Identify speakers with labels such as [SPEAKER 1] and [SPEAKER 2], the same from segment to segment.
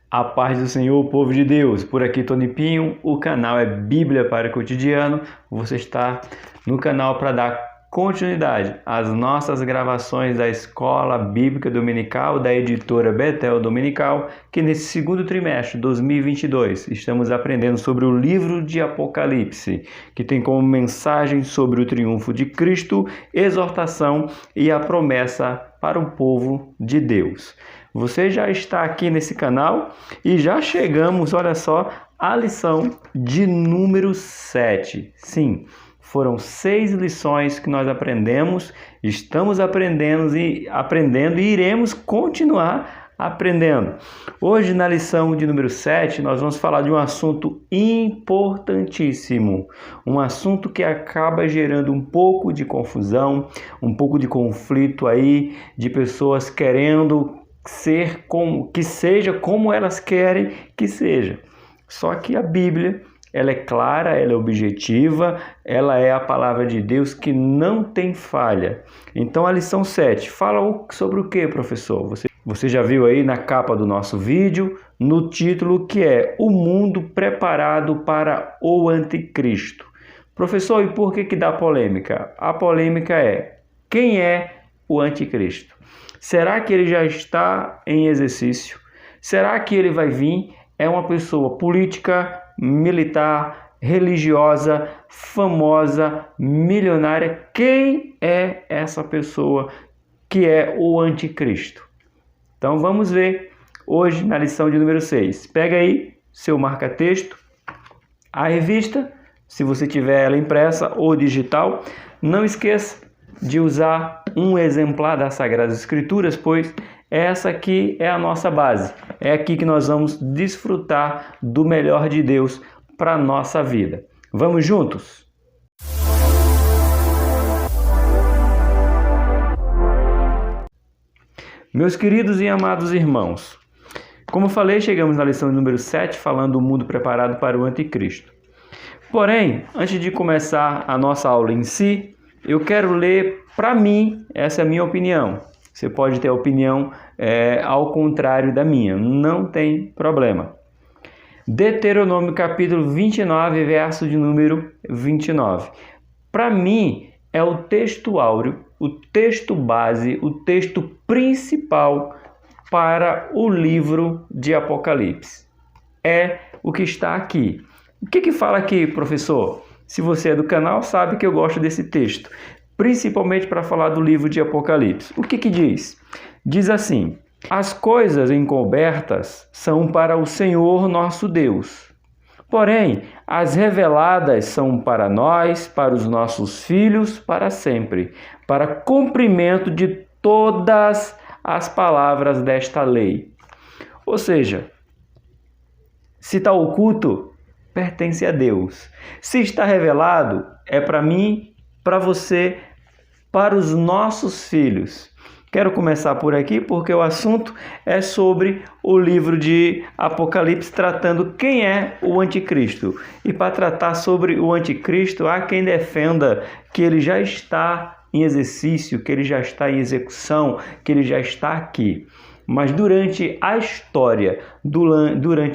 [SPEAKER 1] A paz do Senhor, povo de Deus. Por aqui, Tony Pinho. O canal é Bíblia para o Cotidiano. Você está no canal para dar continuidade às nossas gravações da Escola Bíblica Dominical da editora Betel Dominical, que nesse segundo trimestre de 2022 estamos aprendendo sobre o livro de Apocalipse, que tem como mensagem sobre o triunfo de Cristo, exortação e a promessa para o povo de Deus. Você já está aqui nesse canal e já chegamos, olha só, à lição de número 7. Sim, foram 6 lições que nós aprendemos, estamos aprendendo e iremos continuar aprendendo. Hoje, na lição de número 7, nós vamos falar de um assunto importantíssimo, um assunto que acaba gerando um pouco de confusão, um pouco de conflito aí, de pessoas querendo que seja como elas querem que seja. Só que a Bíblia, ela é clara, ela é objetiva, ela é a palavra de Deus que não tem falha. Então a lição 7 fala sobre o que, professor? Você já viu aí na capa do nosso vídeo, no título, que é O Mundo Preparado para o Anticristo. Professor, e por que dá polêmica? A polêmica é: quem é o Anticristo? Será que ele já está em exercício? Será que ele vai vir? É uma pessoa política, militar, religiosa, famosa, milionária? Quem é essa pessoa que é o Anticristo? Então vamos ver hoje na lição de número 6. Pega aí seu marca-texto, a revista, se você tiver ela impressa ou digital. Não esqueça de usar um exemplar das Sagradas Escrituras, pois essa aqui é a nossa base. É aqui que nós vamos desfrutar do melhor de Deus para a nossa vida. Vamos juntos? Meus queridos e amados irmãos, como eu falei, chegamos na lição número 7, falando do mundo preparado para o Anticristo. Porém, antes de começar a nossa aula em si, eu quero ler para mim, essa é a minha opinião. Você pode ter a opinião ao contrário da minha, não tem problema. Deuteronômio capítulo 29, verso de número 29. Para mim, é o texto áureo, o texto base, o texto principal para o livro de Apocalipse. É o que está aqui. O que fala aqui, professor? Se você é do canal, sabe que eu gosto desse texto, principalmente para falar do livro de Apocalipse. O que diz? Diz assim: as coisas encobertas são para o Senhor nosso Deus, porém as reveladas são para nós, para os nossos filhos, para sempre, para cumprimento de todas as palavras desta lei. Ou seja, se está oculto, pertence a Deus. Se está revelado, é para mim, para você, para os nossos filhos. Quero começar por aqui porque o assunto é sobre o livro de Apocalipse, tratando quem é o Anticristo. E para tratar sobre o Anticristo, há quem defenda que ele já está em exercício, que ele já está em execução, que ele já está aqui. Mas durante a história,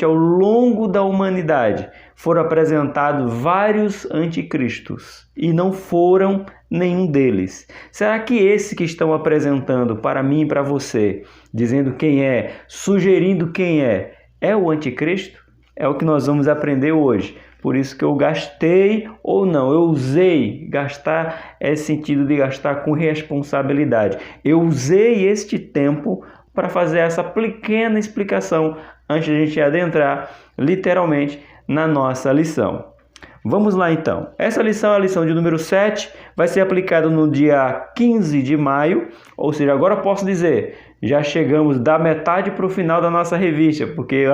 [SPEAKER 1] ao longo da humanidade, foram apresentados vários anticristos e não foram nenhum deles. Será que esse que estão apresentando para mim e para você, dizendo quem é, sugerindo quem é o anticristo? É o que nós vamos aprender hoje. Por isso que eu gastei, ou não, eu usei, gastar é sentido de gastar com responsabilidade. Eu usei este tempo para fazer essa pequena explicação antes de a gente adentrar literalmente na nossa lição. Vamos lá então. Essa lição é a lição de número 7, vai ser aplicada no dia 15 de maio, ou seja, agora eu posso dizer, já chegamos da metade para o final da nossa revista, porque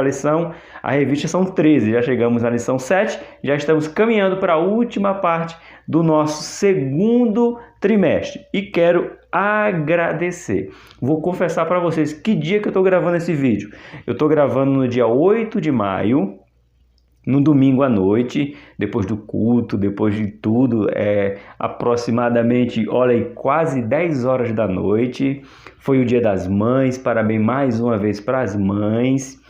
[SPEAKER 1] a revista são 13, já chegamos na lição 7, já estamos caminhando para a última parte do nosso segundo trimestre. E quero agradecer. Vou confessar para vocês que dia que eu estou gravando esse vídeo. Eu estou gravando no dia 8 de maio, no domingo à noite, depois do culto, depois de tudo, aproximadamente, olha aí, quase 10 horas da noite. Foi o Dia das Mães, parabéns mais uma vez para as mães.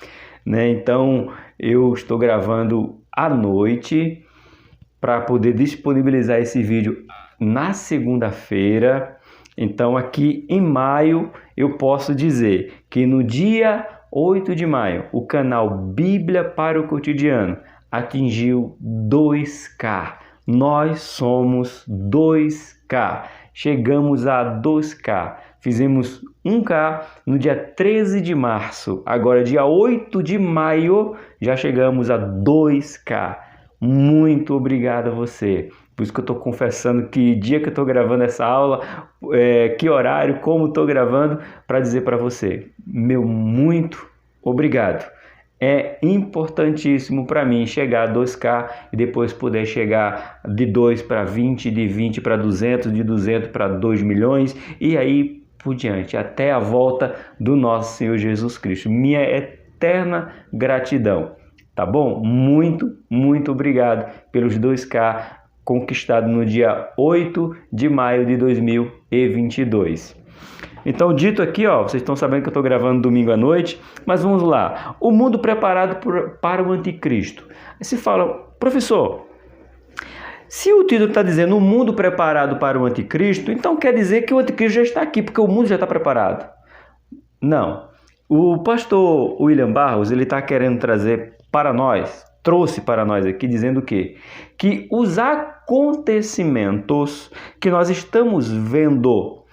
[SPEAKER 1] né? Então eu estou gravando à noite para poder disponibilizar esse vídeo na segunda-feira. Então aqui em maio eu posso dizer que no dia 8 de maio o canal Bíblia para o Cotidiano atingiu 2K. Nós somos 2K. Chegamos a 2K. Fizemos 1K no dia 13 de março. Agora, dia 8 de maio, já chegamos a 2K. Muito obrigado a você. Por isso que eu estou confessando que dia que eu estou gravando essa aula, que horário, como estou gravando, para dizer para você, meu muito obrigado. É importantíssimo para mim chegar a 2K e depois poder chegar de 2 para 20, de 20 para 200, de 200 para 2 milhões e aí por diante, até a volta do nosso Senhor Jesus Cristo. Minha eterna gratidão, tá bom? Muito obrigado pelos 2K conquistados no dia 8 de maio de 2022. Então, dito aqui, ó, vocês estão sabendo que eu estou gravando domingo à noite, mas vamos lá. O mundo preparado para o anticristo. Aí se fala, professor, se o título está dizendo o mundo preparado para o anticristo, então quer dizer que o anticristo já está aqui, porque o mundo já está preparado. Não. O pastor William Barros, ele está querendo trazer para nós, trouxe para nós aqui, dizendo o quê? Que os acontecimentos que nós estamos vendo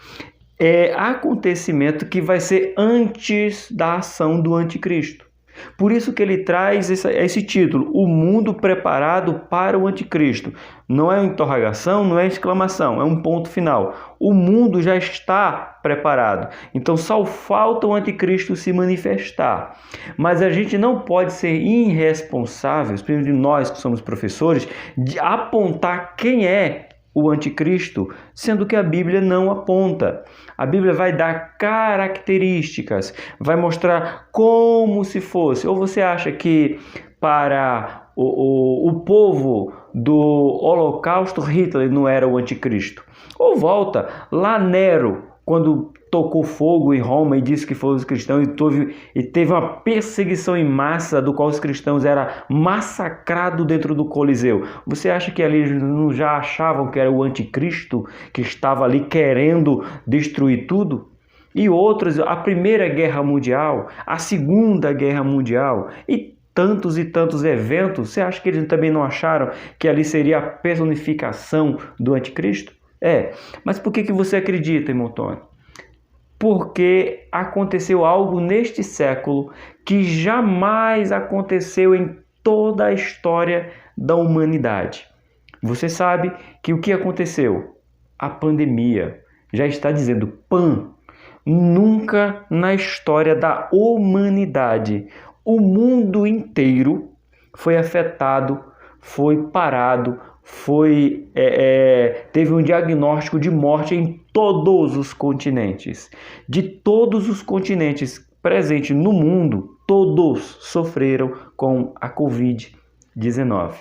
[SPEAKER 1] é acontecimento que vai ser antes da ação do anticristo. Por isso que ele traz esse título, o mundo preparado para o anticristo. Não é uma interrogação, não é exclamação, é um ponto final. O mundo já está preparado. Então só falta o anticristo se manifestar. Mas a gente não pode ser irresponsável, principalmente nós que somos professores, de apontar quem é o anticristo, sendo que a Bíblia não aponta. A Bíblia vai dar características, vai mostrar como se fosse. Ou você acha que para o povo do Holocausto, Hitler não era o anticristo? Ou volta lá Nero, quando tocou fogo em Roma e disse que foram os cristãos e teve uma perseguição em massa do qual os cristãos eram massacrados dentro do Coliseu. Você acha que ali não já achavam que era o anticristo que estava ali querendo destruir tudo? E outros, a Primeira Guerra Mundial, a Segunda Guerra Mundial e tantos eventos, você acha que eles também não acharam que ali seria a personificação do anticristo? Mas por que você acredita, irmão Tony? Porque aconteceu algo neste século que jamais aconteceu em toda a história da humanidade. Você sabe que o que aconteceu? A pandemia. Já está dizendo pan. Nunca na história da humanidade o mundo inteiro foi afetado, foi parado, teve um diagnóstico de morte em todos os continentes. De todos os continentes presentes no mundo, todos sofreram com a Covid-19.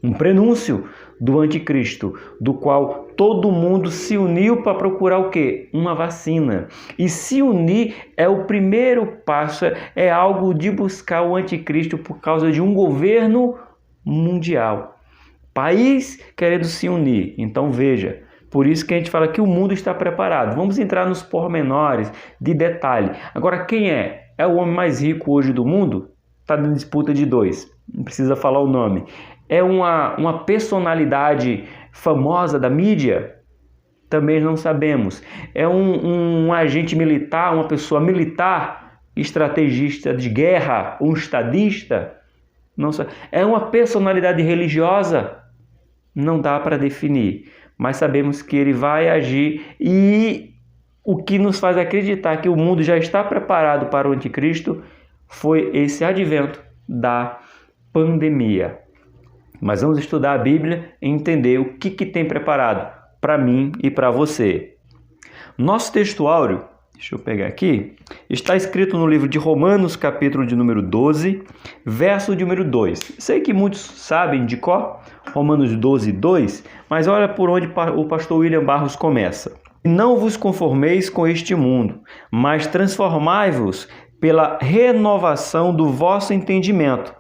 [SPEAKER 1] Um prenúncio do anticristo, do qual todo mundo se uniu para procurar o quê? Uma vacina. E se unir é o primeiro passo, é algo de buscar o anticristo por causa de um governo mundial. País querendo se unir. Então veja, por isso que a gente fala que o mundo está preparado. Vamos entrar nos pormenores de detalhe. Agora, quem é? É o homem mais rico hoje do mundo? Está em disputa de dois. Não precisa falar o nome. É uma personalidade famosa da mídia? Também não sabemos. É um agente militar, uma pessoa militar, estrategista de guerra, um estadista? Não sabe. É uma personalidade religiosa? Não dá para definir, mas sabemos que ele vai agir e o que nos faz acreditar que o mundo já está preparado para o anticristo foi esse advento da pandemia. Mas vamos estudar a Bíblia e entender o que tem preparado para mim e para você. Nosso texto áureo, deixa eu pegar aqui, está escrito no livro de Romanos, capítulo de número 12, verso de número 2. Sei que muitos sabem de cor, Romanos 12, 2, mas olha por onde o pastor William Barros começa. Não vos conformeis com este mundo, mas transformai-vos pela renovação do vosso entendimento,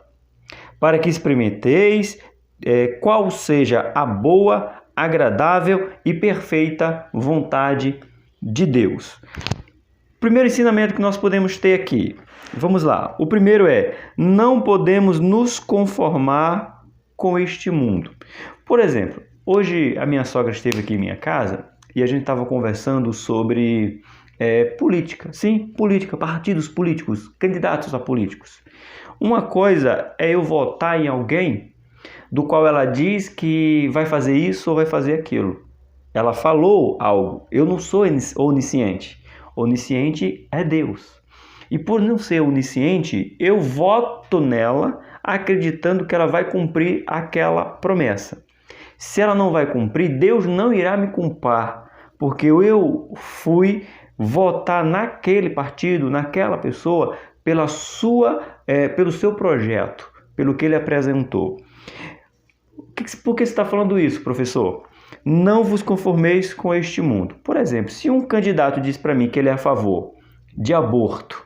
[SPEAKER 1] para que experimenteis qual seja a boa, agradável e perfeita vontade de Deus. Primeiro ensinamento que nós podemos ter aqui. Vamos lá. O primeiro é: não podemos nos conformar com este mundo. Por exemplo, hoje a minha sogra esteve aqui em minha casa e a gente estava conversando sobre política. Sim, política, partidos políticos, candidatos a políticos. Uma coisa é eu votar em alguém do qual ela diz que vai fazer isso ou vai fazer aquilo. Ela falou algo. Eu não sou onisciente. Onisciente é Deus. E por não ser onisciente, eu voto nela acreditando que ela vai cumprir aquela promessa. Se ela não vai cumprir, Deus não irá me culpar, porque eu fui votar naquele partido, naquela pessoa, pelo seu projeto, pelo que ele apresentou. Por que você está falando isso, professor? Não vos conformeis com este mundo. Por exemplo, se um candidato diz para mim que ele é a favor de aborto,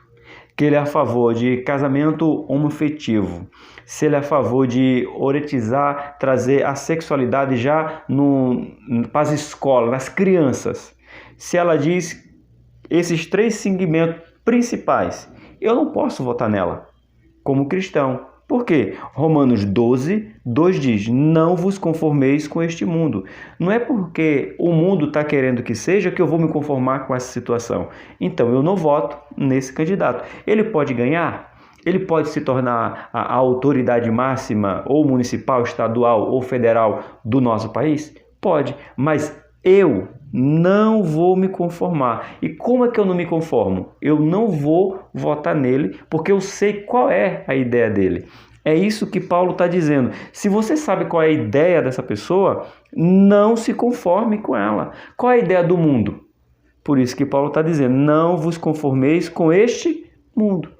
[SPEAKER 1] que ele é a favor de casamento homoafetivo, se ele é a favor de oretizar, trazer a sexualidade já para as escolas, nas crianças, se ela diz esses 3 segmentos principais, eu não posso votar nela como cristão. Por quê? Romanos 12, 2 diz: não vos conformeis com este mundo. Não é porque o mundo está querendo que seja que eu vou me conformar com essa situação. Então eu não voto nesse candidato. Ele pode ganhar? Ele pode se tornar a autoridade máxima, ou municipal, estadual ou federal do nosso país? Pode, mas eu não vou me conformar. E como é que eu não me conformo? Eu não vou votar nele porque eu sei qual é a ideia dele. É isso que Paulo está dizendo. Se você sabe qual é a ideia dessa pessoa, não se conforme com ela. Qual é a ideia do mundo? Por isso que Paulo está dizendo: não vos conformeis com este mundo.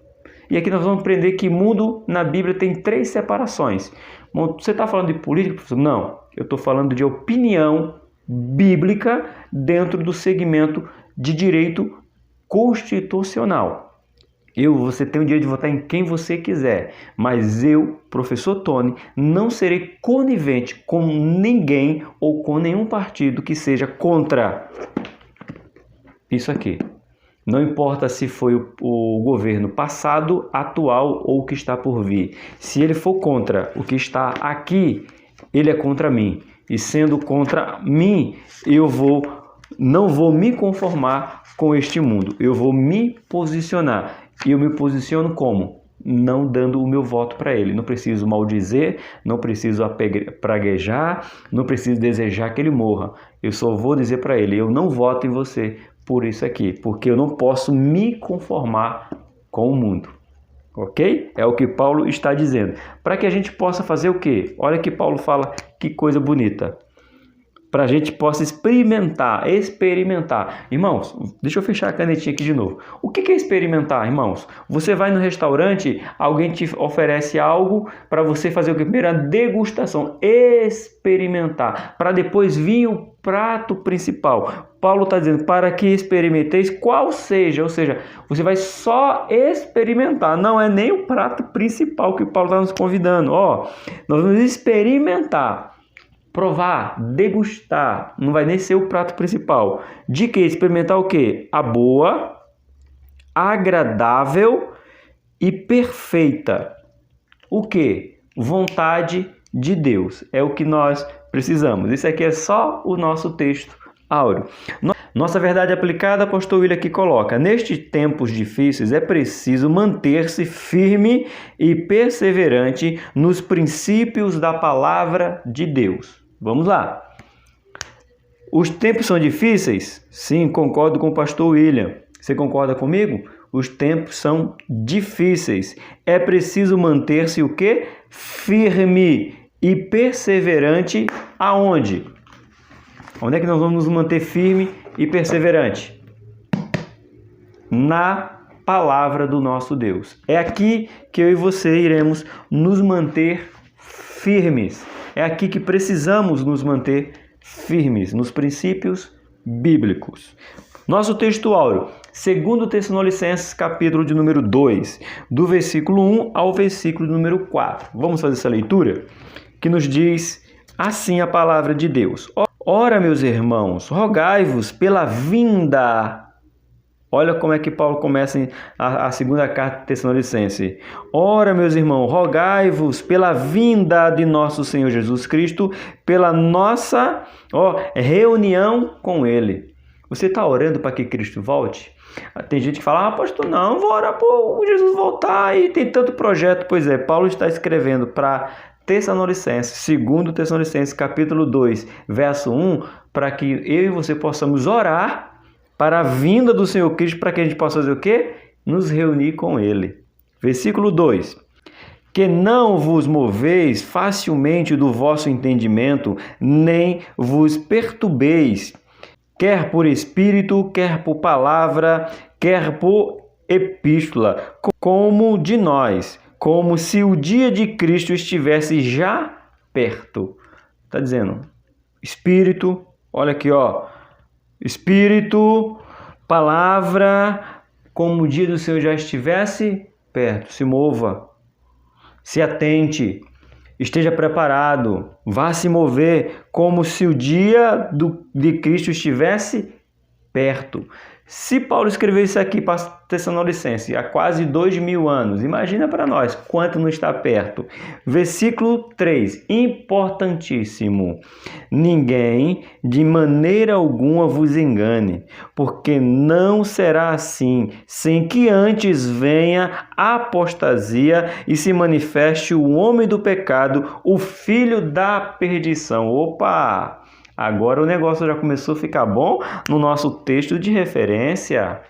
[SPEAKER 1] E aqui nós vamos aprender que mundo na Bíblia tem 3 separações. Você está falando de política, professor? Não, eu estou falando de opinião bíblica dentro do segmento de direito constitucional. Você tem o direito de votar em quem você quiser, mas eu, professor Tony, não serei conivente com ninguém ou com nenhum partido que seja contra isso aqui. Não importa se foi o governo passado, atual ou o que está por vir. Se ele for contra o que está aqui, ele é contra mim. E sendo contra mim, não vou me conformar com este mundo. Eu vou me posicionar. E eu me posiciono como? Não dando o meu voto para ele. Não preciso maldizer, não preciso praguejar, não preciso desejar que ele morra. Eu só vou dizer para ele: eu não voto em você por isso aqui, porque eu não posso me conformar com o mundo. Ok? É o que Paulo está dizendo. Para que a gente possa fazer o quê? Olha que Paulo fala, que coisa bonita. Para a gente possa experimentar. Irmãos, deixa eu fechar a canetinha aqui de novo. O que é experimentar, irmãos? Você vai no restaurante, alguém te oferece algo para você fazer o quê? Primeiro, a degustação. Experimentar. Para depois vir o prato principal. Paulo está dizendo: para que experimenteis qual seja. Ou seja, você vai só experimentar. Não é nem o prato principal que Paulo está nos convidando. Nós vamos experimentar. Provar, degustar, não vai nem ser o prato principal. De que? Experimentar o quê? A boa, agradável e perfeita. O que? Vontade de Deus. É o que nós precisamos. Isso aqui é só o nosso texto áureo. Nossa verdade aplicada, apóstolo William aqui coloca: nestes tempos difíceis é preciso manter-se firme e perseverante nos princípios da palavra de Deus. Vamos lá. Os tempos são difíceis? Sim, concordo com o pastor William. Você concorda comigo? Os tempos são difíceis. É preciso manter-se o quê? Firme e perseverante aonde? Onde é que nós vamos nos manter firme e perseverante? Na palavra do nosso Deus. É aqui que eu e você iremos nos manter firmes. É aqui que precisamos nos manter firmes, nos princípios bíblicos. Nosso texto áureo, Segundo Tessalonicenses, capítulo de número 2, do versículo 1 ao versículo de número 4. Vamos fazer essa leitura? Que nos diz assim a palavra de Deus. Ora, meus irmãos, rogai-vos pela vinda. Olha como é que Paulo começa a segunda carta de Tessalonicenses. Ora, meus irmãos, rogai-vos pela vinda de nosso Senhor Jesus Cristo, pela nossa reunião com Ele. Você está orando para que Cristo volte? Tem gente que fala, pastor, não, vou orar para Jesus voltar e tem tanto projeto. Pois é, Paulo está escrevendo para Tessalonicenses, segundo Tessalonicenses, capítulo 2, verso 1, para que eu e você possamos orar para a vinda do Senhor Cristo, para que a gente possa fazer o quê? Nos reunir com Ele. Versículo 2. Que não vos moveis facilmente do vosso entendimento, nem vos perturbeis, quer por espírito, quer por palavra, quer por epístola, como de nós, como se o dia de Cristo estivesse já perto. Está dizendo, espírito, olha aqui, Espírito, palavra, como o dia do Senhor já estivesse perto. Se mova, se atente, esteja preparado, vá se mover como se o dia de Cristo estivesse perto. Se Paulo escreveu isso aqui para Tessalonicenses há quase 2000 anos, imagina para nós quanto não está perto. Versículo 3, importantíssimo. Ninguém de maneira alguma vos engane, porque não será assim, sem que antes venha a apostasia e se manifeste o homem do pecado, o filho da perdição. Opa! Agora o negócio já começou a ficar bom no nosso texto de referência.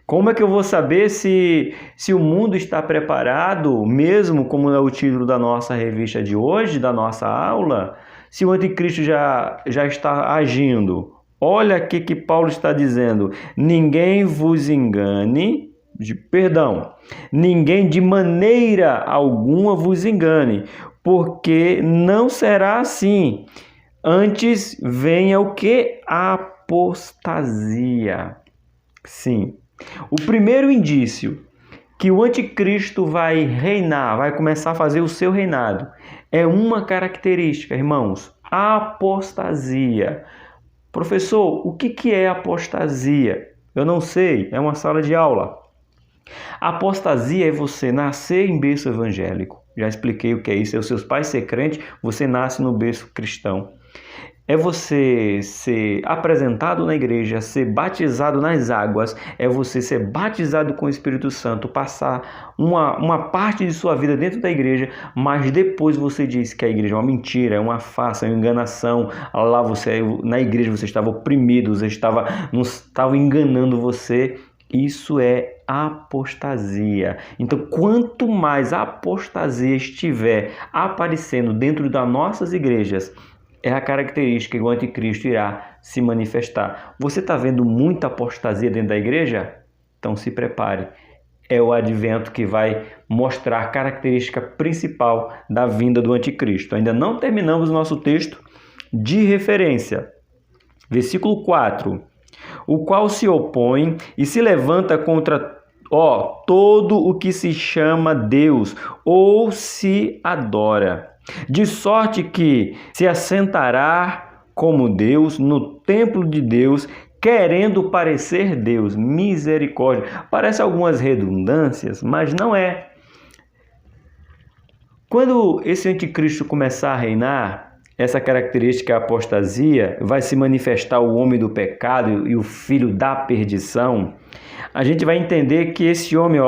[SPEAKER 1] Como é que eu vou saber se o mundo está preparado, mesmo como é o título da nossa revista de hoje, da nossa aula? Se o anticristo já está agindo. Olha aqui que Paulo está dizendo. Ninguém vos engane, ninguém de maneira alguma vos engane, porque não será assim. Antes venha o que? A apostasia. Sim. O primeiro indício que o anticristo vai reinar, vai começar a fazer o seu reinado, é uma característica, irmãos, a apostasia. Professor, o que é apostasia? Eu não sei, é uma sala de aula. A apostasia é você nascer em berço evangélico. Já expliquei o que é isso. É os seus pais ser crente, você nasce no berço cristão. É você ser apresentado na igreja, ser batizado nas águas, é você ser batizado com o Espírito Santo, passar uma parte de sua vida dentro da igreja, mas depois você diz que a igreja é uma mentira, é uma farsa, é uma enganação. Lá na igreja você estava oprimido, você estava enganando você. Isso é apostasia. Então, quanto mais a apostasia estiver aparecendo dentro das nossas igrejas, é a característica que o anticristo irá se manifestar. Você está vendo muita apostasia dentro da igreja? Então se prepare. É o advento que vai mostrar a característica principal da vinda do anticristo. Ainda não terminamos o nosso texto de referência. Versículo 4. O qual se opõe e se levanta contra todo o que se chama Deus ou se adora. De sorte que se assentará como Deus no templo de Deus, querendo parecer Deus. Misericórdia. Parece algumas redundâncias, mas não é. Quando esse anticristo começar a reinar, essa característica apostasia vai se manifestar o homem do pecado e o filho da perdição. A gente vai entender que esse homem,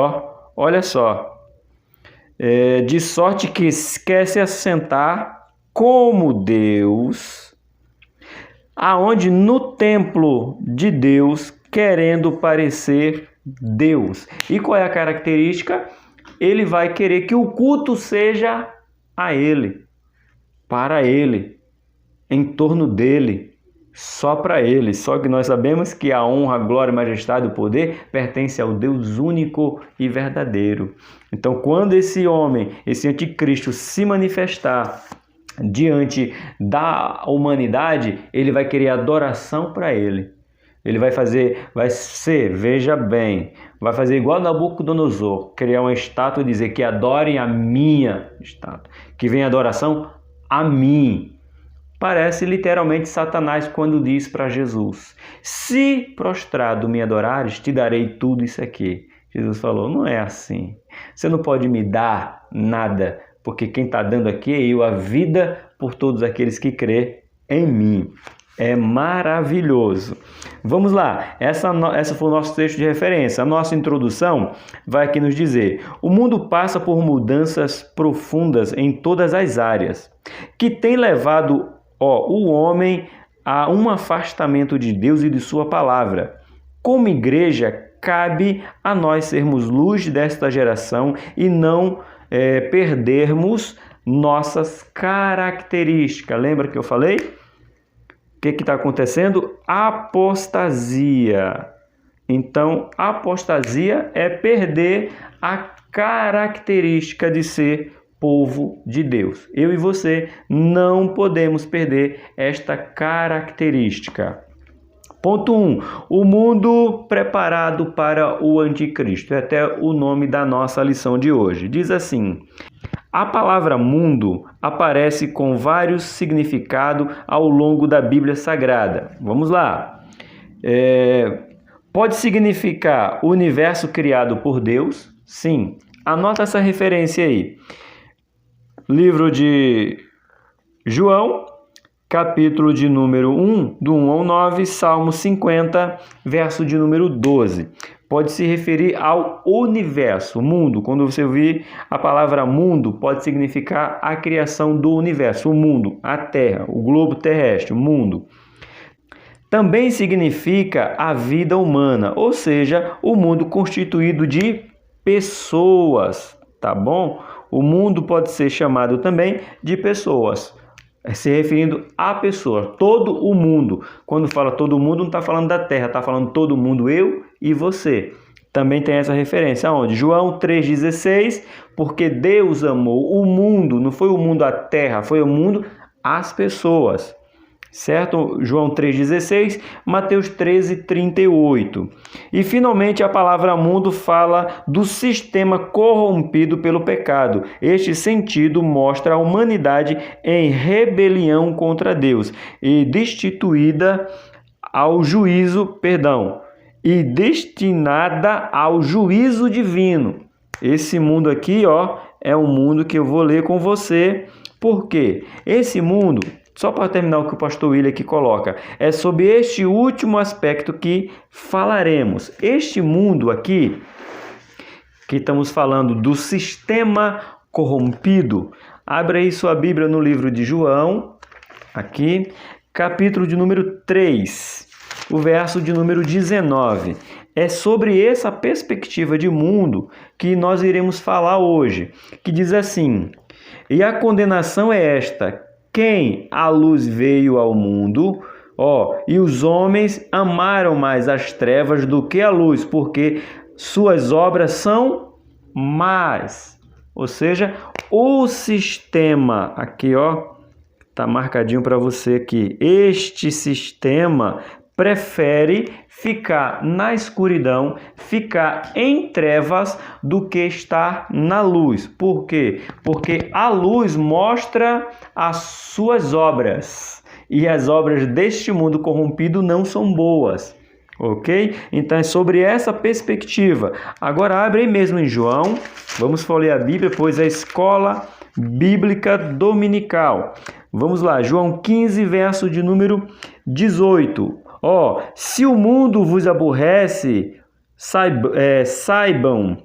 [SPEAKER 1] olha só, de sorte que quer se assentar como Deus, aonde no templo de Deus, querendo parecer Deus. E qual é a característica? Ele vai querer que o culto seja a Ele, para Ele, em torno dEle, só para Ele. Só que nós sabemos que a honra, a glória, a majestade e o poder pertence ao Deus único e verdadeiro. Então, quando esse homem, esse anticristo se manifestar diante da humanidade, ele vai querer adoração para ele. Ele vai ser, veja bem, vai fazer igual Nabucodonosor, criar uma estátua e dizer que adorem a minha estátua, que venha adoração a mim. Parece literalmente Satanás quando diz para Jesus: se prostrado me adorares, te darei tudo isso aqui. Jesus falou: não é assim. Você não pode me dar nada, porque quem está dando aqui é eu, a vida por todos aqueles que crê em mim. É maravilhoso. Vamos lá, essa foi o nosso texto de referência. A nossa introdução vai aqui nos dizer: o mundo passa por mudanças profundas em todas as áreas, que tem levado o homem a um afastamento de Deus e de sua palavra. Como igreja, cabe a nós sermos luz desta geração e não perdermos nossas características. Lembra que eu falei? O que está acontecendo? Apostasia. Então, apostasia é perder a característica de ser povo de Deus. Eu e você não podemos perder esta característica. Ponto 1. O mundo preparado para o anticristo. É até o nome da nossa lição de hoje. Diz assim: a palavra mundo aparece com vários significados ao longo da Bíblia Sagrada. Vamos lá. Pode significar o universo criado por Deus? Sim. Anota essa referência aí. Livro de João, capítulo de número 1, do 1 ao 9, Salmo 50, verso de número 12. Pode se referir ao universo, mundo. Quando você ouvir a palavra mundo, pode significar a criação do universo, o mundo, a Terra, o globo terrestre, o mundo. Também significa a vida humana, ou seja, o mundo constituído de pessoas, tá bom? O mundo pode ser chamado também de pessoas, se referindo a pessoa, todo o mundo. Quando fala todo mundo, não está falando da Terra, está falando todo mundo, eu e você. Também tem essa referência, onde? João 3,16, porque Deus amou o mundo, não foi o mundo a Terra, foi o mundo as pessoas. Certo? João 3,16, Mateus 13,38. E finalmente a palavra mundo fala do sistema corrompido pelo pecado. Este sentido mostra a humanidade em rebelião contra Deus e destinada ao juízo divino. Esse mundo aqui, é um mundo que eu vou ler com você. Por quê? Esse mundo, só para terminar o que o pastor William aqui coloca, é sobre este último aspecto que falaremos. Este mundo aqui, que estamos falando do sistema corrompido, abre aí sua Bíblia no livro de João, aqui, capítulo de número 3, o verso de número 19. É sobre essa perspectiva de mundo que nós iremos falar hoje, que diz assim: e a condenação é esta: quem a luz veio ao mundo, e os homens amaram mais as trevas do que a luz, porque suas obras são más. Ou seja, o sistema, aqui tá marcadinho para você aqui, este sistema prefere ficar na escuridão, ficar em trevas, do que estar na luz. Por quê? Porque a luz mostra as suas obras, e as obras deste mundo corrompido não são boas. Ok? Então é sobre essa perspectiva. Agora abre aí mesmo em João, vamos folhear a Bíblia, pois é a escola bíblica dominical. Vamos lá, João 15, verso de número 18. Se o mundo vos aborrece, saibam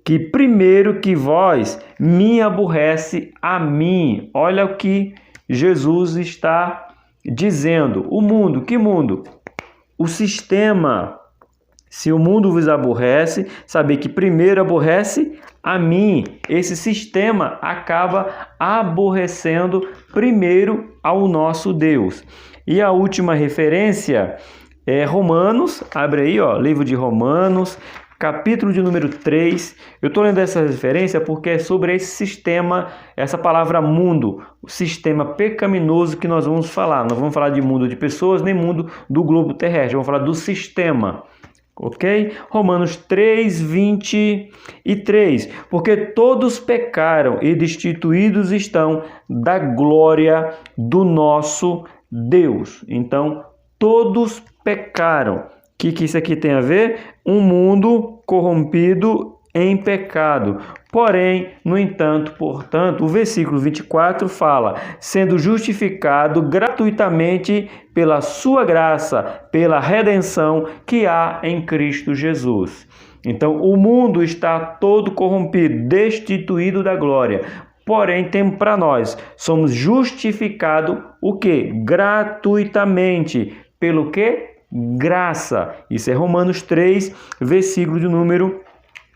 [SPEAKER 1] que primeiro que vós me aborrece a mim. Olha o que Jesus está dizendo. O mundo, que mundo? O sistema. Se o mundo vos aborrece, saber que primeiro aborrece a mim. Esse sistema acaba aborrecendo primeiro ao nosso Deus. E a última referência é Romanos, abre aí, livro de Romanos, capítulo de número 3. Eu estou lendo essa referência porque é sobre esse sistema, essa palavra mundo, o sistema pecaminoso que nós vamos falar. Não vamos falar de mundo de pessoas, nem mundo do globo terrestre, vamos falar do sistema. Ok? Romanos 3, 23. Porque todos pecaram e destituídos estão da glória do nosso Deus. Então, todos pecaram. O que isso aqui tem a ver? Um mundo corrompido em pecado. Porém, no entanto, portanto, o versículo 24 fala: sendo justificado gratuitamente pela sua graça, pela redenção que há em Cristo Jesus. Então, o mundo está todo corrompido, destituído da glória. Porém, tem para nós, somos justificados o quê? Gratuitamente. Pelo quê? Graça. Isso é Romanos 3, versículo de número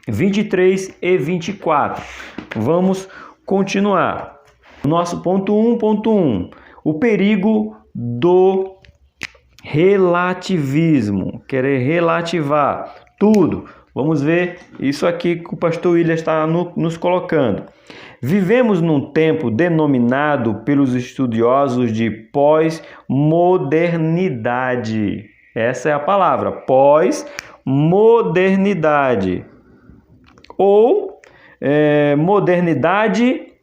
[SPEAKER 1] 23 e 24. Vamos continuar. Nosso ponto 1.1. O perigo do relativismo. Querer relativar tudo. Vamos ver isso aqui que o pastor William está nos colocando. Vivemos num tempo denominado pelos estudiosos de pós-modernidade. Essa é a palavra, pós-modernidade. Ou modernidade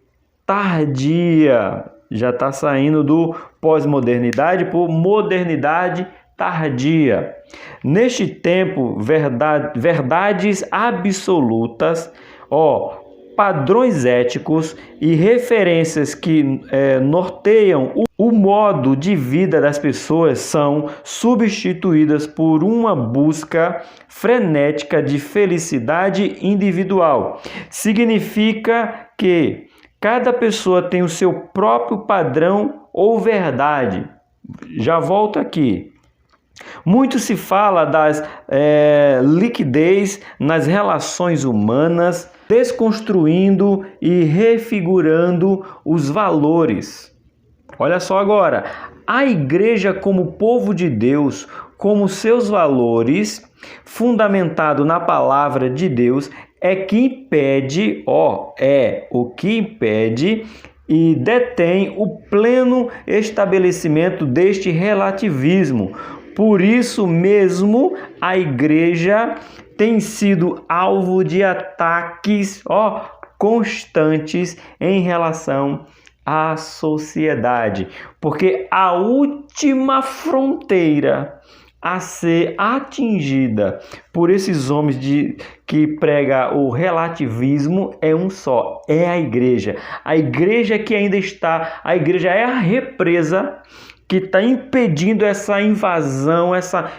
[SPEAKER 1] tardia. Já está saindo do pós-modernidade por modernidade tardia. Neste tempo, verdades absolutas, padrões éticos e referências que norteiam o modo de vida das pessoas são substituídas por uma busca frenética de felicidade individual. Significa que cada pessoa tem o seu próprio padrão ou verdade. Já volto aqui. Muito se fala das liquidez nas relações humanas, desconstruindo e refigurando os valores. Olha só agora, a igreja como povo de Deus, como seus valores, fundamentado na palavra de Deus, é que impede, o que impede e detém o pleno estabelecimento deste relativismo. Por isso mesmo, a igreja tem sido alvo de ataques constantes em relação à sociedade, porque a última fronteira a ser atingida por esses homens que pregam o relativismo é um só, é a igreja. A igreja que ainda está, a igreja é a represa que está impedindo essa invasão,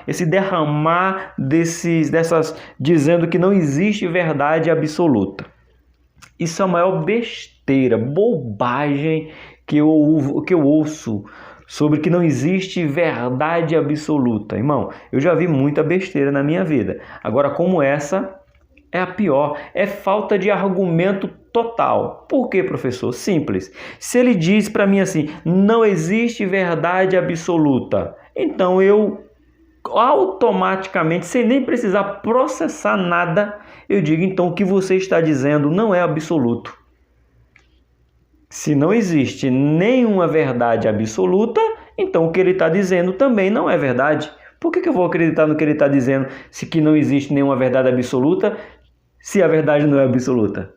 [SPEAKER 1] esse derramar dizendo que não existe verdade absoluta. Isso é a maior besteira, bobagem que eu ouço sobre que não existe verdade absoluta. Irmão, eu já vi muita besteira na minha vida. Agora, como essa, é a pior. É falta de argumento total. Por quê, professor? Simples. Se ele diz para mim assim, não existe verdade absoluta, então eu automaticamente, sem nem precisar processar nada, eu digo, então o que você está dizendo não é absoluto. Se não existe nenhuma verdade absoluta, então o que ele está dizendo também não é verdade. Por que eu vou acreditar no que ele está dizendo se que não existe nenhuma verdade absoluta, se a verdade não é absoluta?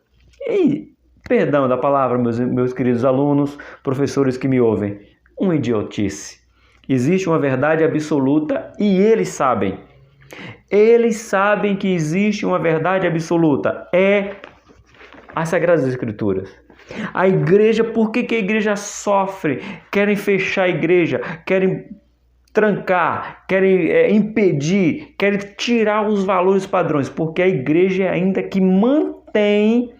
[SPEAKER 1] E, perdão da palavra, meus queridos alunos, professores que me ouvem, uma idiotice. Existe uma verdade absoluta e eles sabem. Eles sabem que existe uma verdade absoluta. É as Sagradas Escrituras. A igreja, por que a igreja sofre? Querem fechar a igreja, querem trancar, querem impedir, querem tirar os valores padrões, porque a igreja é ainda que mantém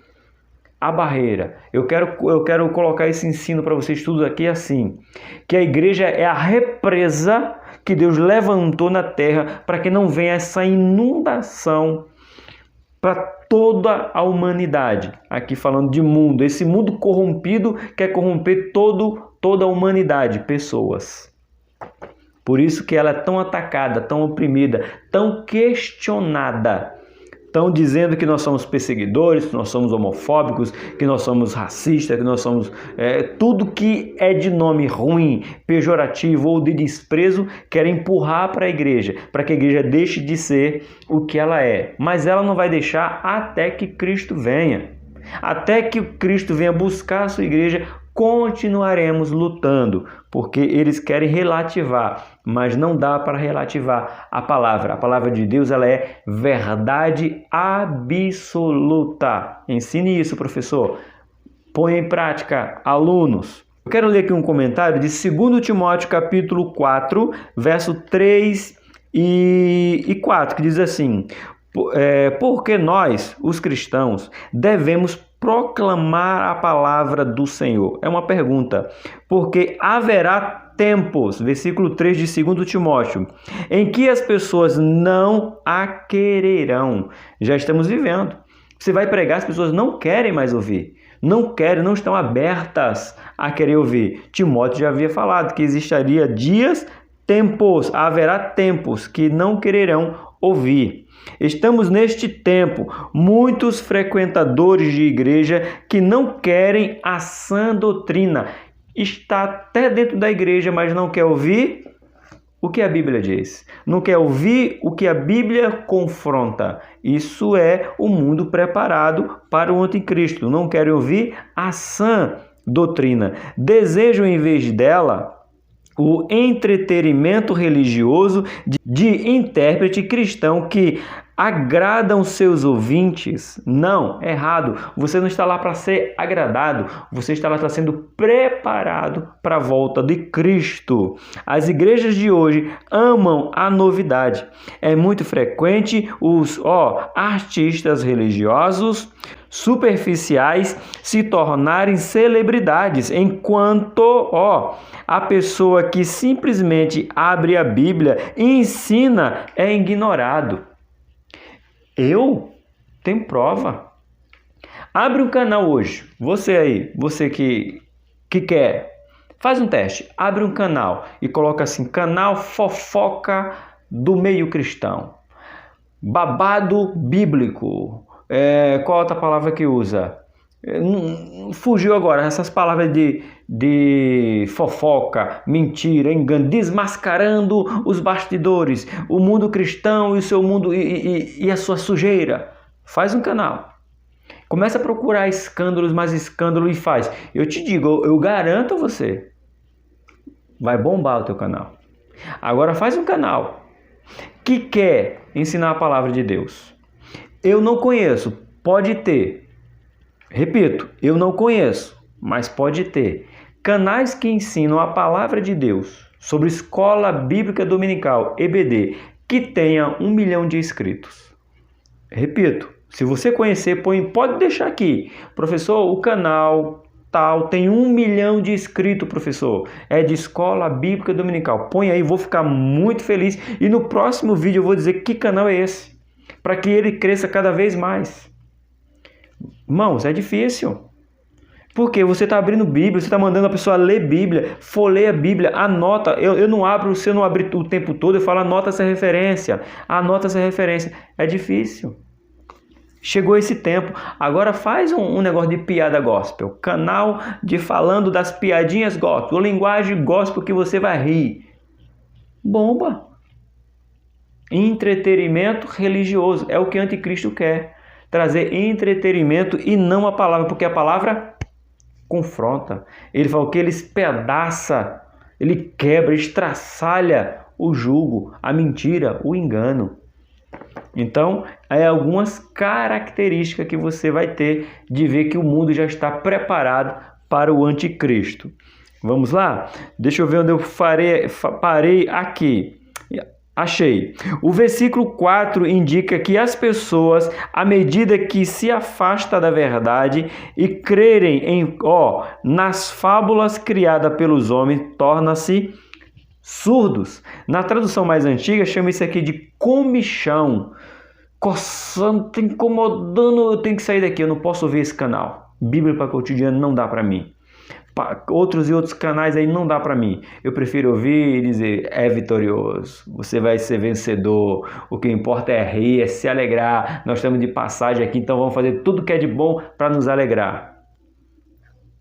[SPEAKER 1] a barreira. Eu quero colocar esse ensino para vocês tudo aqui assim, que a igreja é a represa que Deus levantou na terra para que não venha essa inundação para toda a humanidade. Aqui falando de mundo, esse mundo corrompido quer corromper toda a humanidade, pessoas. Por isso que ela é tão atacada, tão oprimida, tão questionada. Estão dizendo que nós somos perseguidores, que nós somos homofóbicos, que nós somos racistas, que nós somos tudo que é de nome ruim, pejorativo ou de desprezo, querem empurrar para a igreja, para que a igreja deixe de ser o que ela é. Mas ela não vai deixar até que Cristo venha. Até que Cristo venha buscar a sua igreja, continuaremos lutando, porque eles querem relativar, mas não dá para relativar a palavra. A palavra de Deus, ela é verdade absoluta. Ensine isso, professor. Põe em prática, alunos. Eu quero ler aqui um comentário de 2 Timóteo, capítulo 4, verso 3 e 4, que diz assim: porque nós, os cristãos, devemos proclamar a palavra do Senhor. É uma pergunta. Porque haverá tempos, versículo 3 de 2 Timóteo, em que as pessoas não a quererão. Já estamos vivendo. Você vai pregar, as pessoas não querem mais ouvir. Não querem, não estão abertas a querer ouvir. Timóteo já havia falado que existiria tempos, haverá tempos que não quererão ouvir. Estamos neste tempo, muitos frequentadores de igreja que não querem a sã doutrina. Está até dentro da igreja, mas não quer ouvir o que a Bíblia diz. Não quer ouvir o que a Bíblia confronta. Isso é o mundo preparado para o anticristo. Não querem ouvir a sã doutrina. Desejam, em vez dela, o entretenimento religioso de intérprete cristão que agradam seus ouvintes. Não, errado. Você não está lá para ser agradado. Você está lá para sendo preparado para a volta de Cristo. As igrejas de hoje amam a novidade. É muito frequente os artistas religiosos superficiais se tornarem celebridades, enquanto a pessoa que simplesmente abre a Bíblia e ensina é ignorado. Eu tenho prova. Abre um canal hoje. Você aí, você que quer, faz um teste. Abre um canal e coloca assim: canal fofoca do meio cristão. Babado bíblico. Qual outra palavra que usa? Fugiu agora. Essas palavras de fofoca, mentira, engano, desmascarando os bastidores, o mundo cristão e o seu mundo e a sua sujeira. Faz um canal. Começa a procurar escândalos, mais escândalo e faz. Eu te digo, eu garanto a você, vai bombar o teu canal. Agora faz um canal que quer ensinar a palavra de Deus. Eu não conheço, pode ter. Repito, eu não conheço, mas pode ter. Canais que ensinam a palavra de Deus sobre Escola Bíblica Dominical, EBD, que tenha 1 milhão de inscritos. Repito, se você conhecer, pode deixar aqui. Professor, o canal tal tem 1 milhão de inscritos, professor. É de Escola Bíblica Dominical. Põe aí, vou ficar muito feliz. E no próximo vídeo eu vou dizer que canal é esse, para que ele cresça cada vez mais. Irmãos, é difícil. Porque você está abrindo Bíblia, você está mandando a pessoa ler Bíblia, folheia a Bíblia, anota. Eu não abro, se eu não abrir o tempo todo, eu falo, anota essa referência. Anota essa referência. É difícil. Chegou esse tempo. Agora faz um negócio de piada gospel. Canal de falando das piadinhas gospel. Linguagem gospel que você vai rir. Bomba. Entretenimento religioso. É o que o anticristo quer. Trazer entretenimento e não a palavra. Porque a palavra confronta. Ele fala que ele espedaça. Ele quebra, estraçalha o jugo, a mentira, o engano. Então, algumas características que você vai ter de ver que o mundo já está preparado para o anticristo. Vamos lá? Deixa eu ver onde eu parei aqui. Achei. O versículo 4 indica que as pessoas, à medida que se afastam da verdade e crerem nas fábulas criadas pelos homens, tornam-se surdos. Na tradução mais antiga, chama isso aqui de comichão. Coçando, tá incomodando, eu tenho que sair daqui, eu não posso ver esse canal. Bíblia para cotidiano não dá para mim. outros e outros canais aí não dá para mim. Eu prefiro ouvir e dizer, é vitorioso, você vai ser vencedor, o que importa é rir, é se alegrar, nós estamos de passagem aqui, então vamos fazer tudo que é de bom para nos alegrar.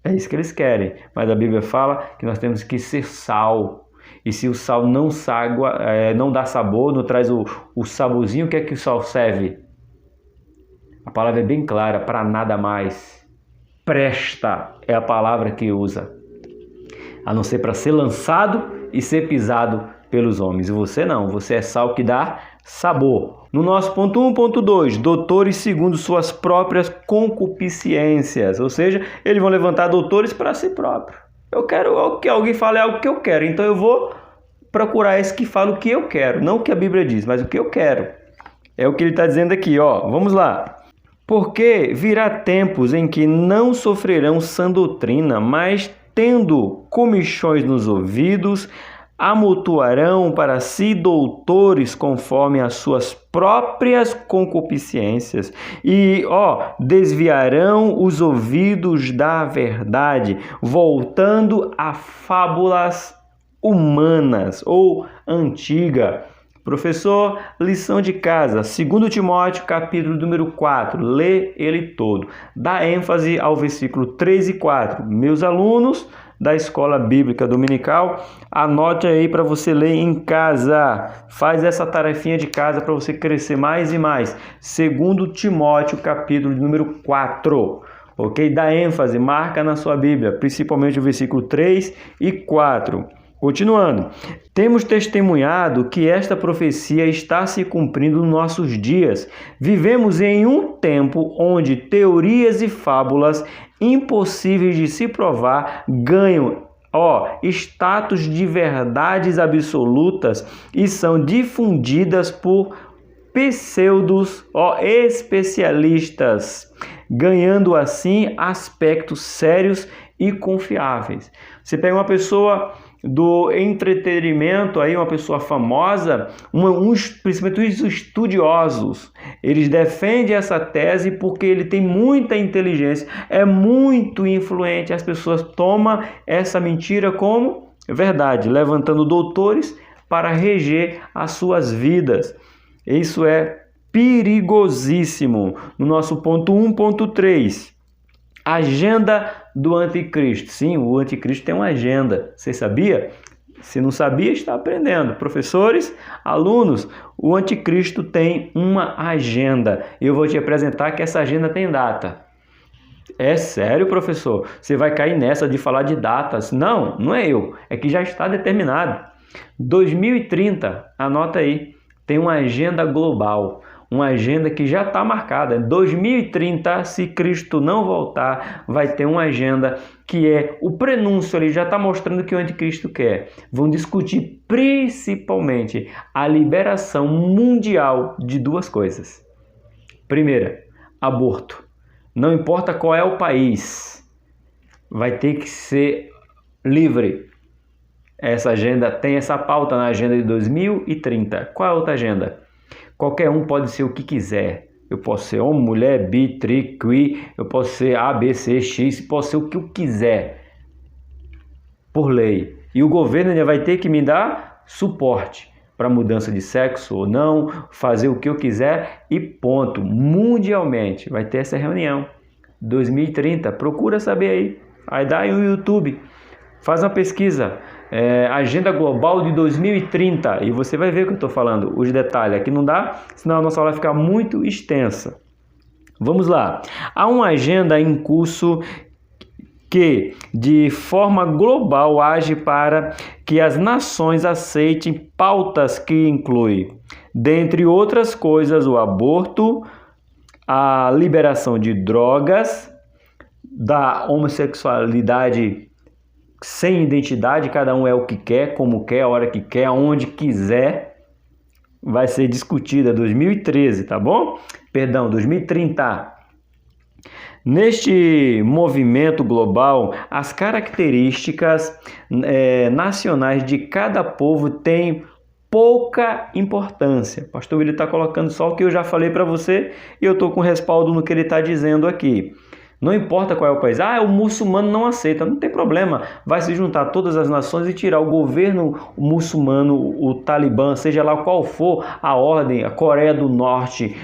[SPEAKER 1] É isso que eles querem, mas a Bíblia fala que nós temos que ser sal. E se o sal não não dá sabor, não traz o saborzinho, o que é que o sal serve? A palavra é bem clara, para nada mais. Presta é a palavra que usa, a não ser para ser lançado e ser pisado pelos homens. E você não, você é sal que dá sabor. No nosso ponto 1, ponto 2, doutores segundo suas próprias concupiscências, ou seja, eles vão levantar doutores para si próprio. Eu quero que alguém fale algo que eu quero, então eu vou procurar esse que fala o que eu quero, não o que a Bíblia diz, mas o que eu quero. É o que ele está dizendo aqui, ó. Vamos lá. Porque virá tempos em que não sofrerão sã doutrina, mas tendo comichões nos ouvidos, amontoarão para si doutores conforme as suas próprias concupiscências e, desviarão os ouvidos da verdade, voltando a fábulas humanas ou antiga. Professor, lição de casa, 2 Timóteo, capítulo número 4, lê ele todo. Dá ênfase ao versículo 3 e 4. Meus alunos da Escola Bíblica Dominical, anote aí para você ler em casa. Faz essa tarefinha de casa para você crescer mais e mais. 2 Timóteo, capítulo número 4. Ok? Dá ênfase, marca na sua Bíblia, principalmente o versículo 3 e 4. Continuando, temos testemunhado que esta profecia está se cumprindo nos nossos dias. Vivemos em um tempo onde teorias e fábulas impossíveis de se provar ganham status de verdades absolutas e são difundidas por pseudos especialistas, ganhando assim aspectos sérios e confiáveis. Você pega uma pessoa do entretenimento, aí uma pessoa famosa, principalmente os estudiosos, eles defendem essa tese porque ele tem muita inteligência, é muito influente, as pessoas tomam essa mentira como verdade, levantando doutores para reger as suas vidas. Isso é perigosíssimo. No nosso ponto 1, ponto 3. Agenda do anticristo. Sim, o anticristo tem uma agenda. Você sabia? Se não sabia, está aprendendo. Professores, alunos, o anticristo tem uma agenda. Eu vou te apresentar que essa agenda tem data. É sério, professor? Você vai cair nessa de falar de datas? Não, não é eu. É que já está determinado. 2030, anota aí, tem uma agenda global. Uma agenda que já está marcada. 2030, se Cristo não voltar, vai ter uma agenda que é o prenúncio, ele já está mostrando o que o anticristo quer. Vão discutir principalmente a liberação mundial de duas coisas. Primeira, aborto. Não importa qual é o país, vai ter que ser livre. Essa agenda tem essa pauta na agenda de 2030. Qual é a outra agenda? Qualquer um pode ser o que quiser. Eu posso ser homem, mulher, bi, tri, qui, eu posso ser A, B, C, X, posso ser o que eu quiser, por lei. E o governo ainda vai ter que me dar suporte para mudança de sexo ou não, fazer o que eu quiser e ponto. Mundialmente vai ter essa reunião. 2030, procura saber aí. Aí dá aí no YouTube, faz uma pesquisa. Agenda Global de 2030 e você vai ver o que eu estou falando, os detalhes. Aqui não dá, senão a nossa aula vai ficar muito extensa. Vamos lá. Há uma agenda em curso que, de forma global, age para que as nações aceitem pautas que incluem, dentre outras coisas, o aborto, a liberação de drogas, da homossexualidade sem identidade, cada um é o que quer, como quer, a hora que quer, aonde quiser, vai ser discutida 2013, tá bom? Perdão, 2030. Neste movimento global, as características nacionais de cada povo têm pouca importância. O pastor ele está colocando só o que eu já falei para você e eu estou com respaldo no que ele está dizendo aqui. Não importa qual é o país. O muçulmano não aceita. Não tem problema. Vai se juntar todas as nações e tirar o governo muçulmano, o Talibã, seja lá qual for a ordem, a Coreia do Norte.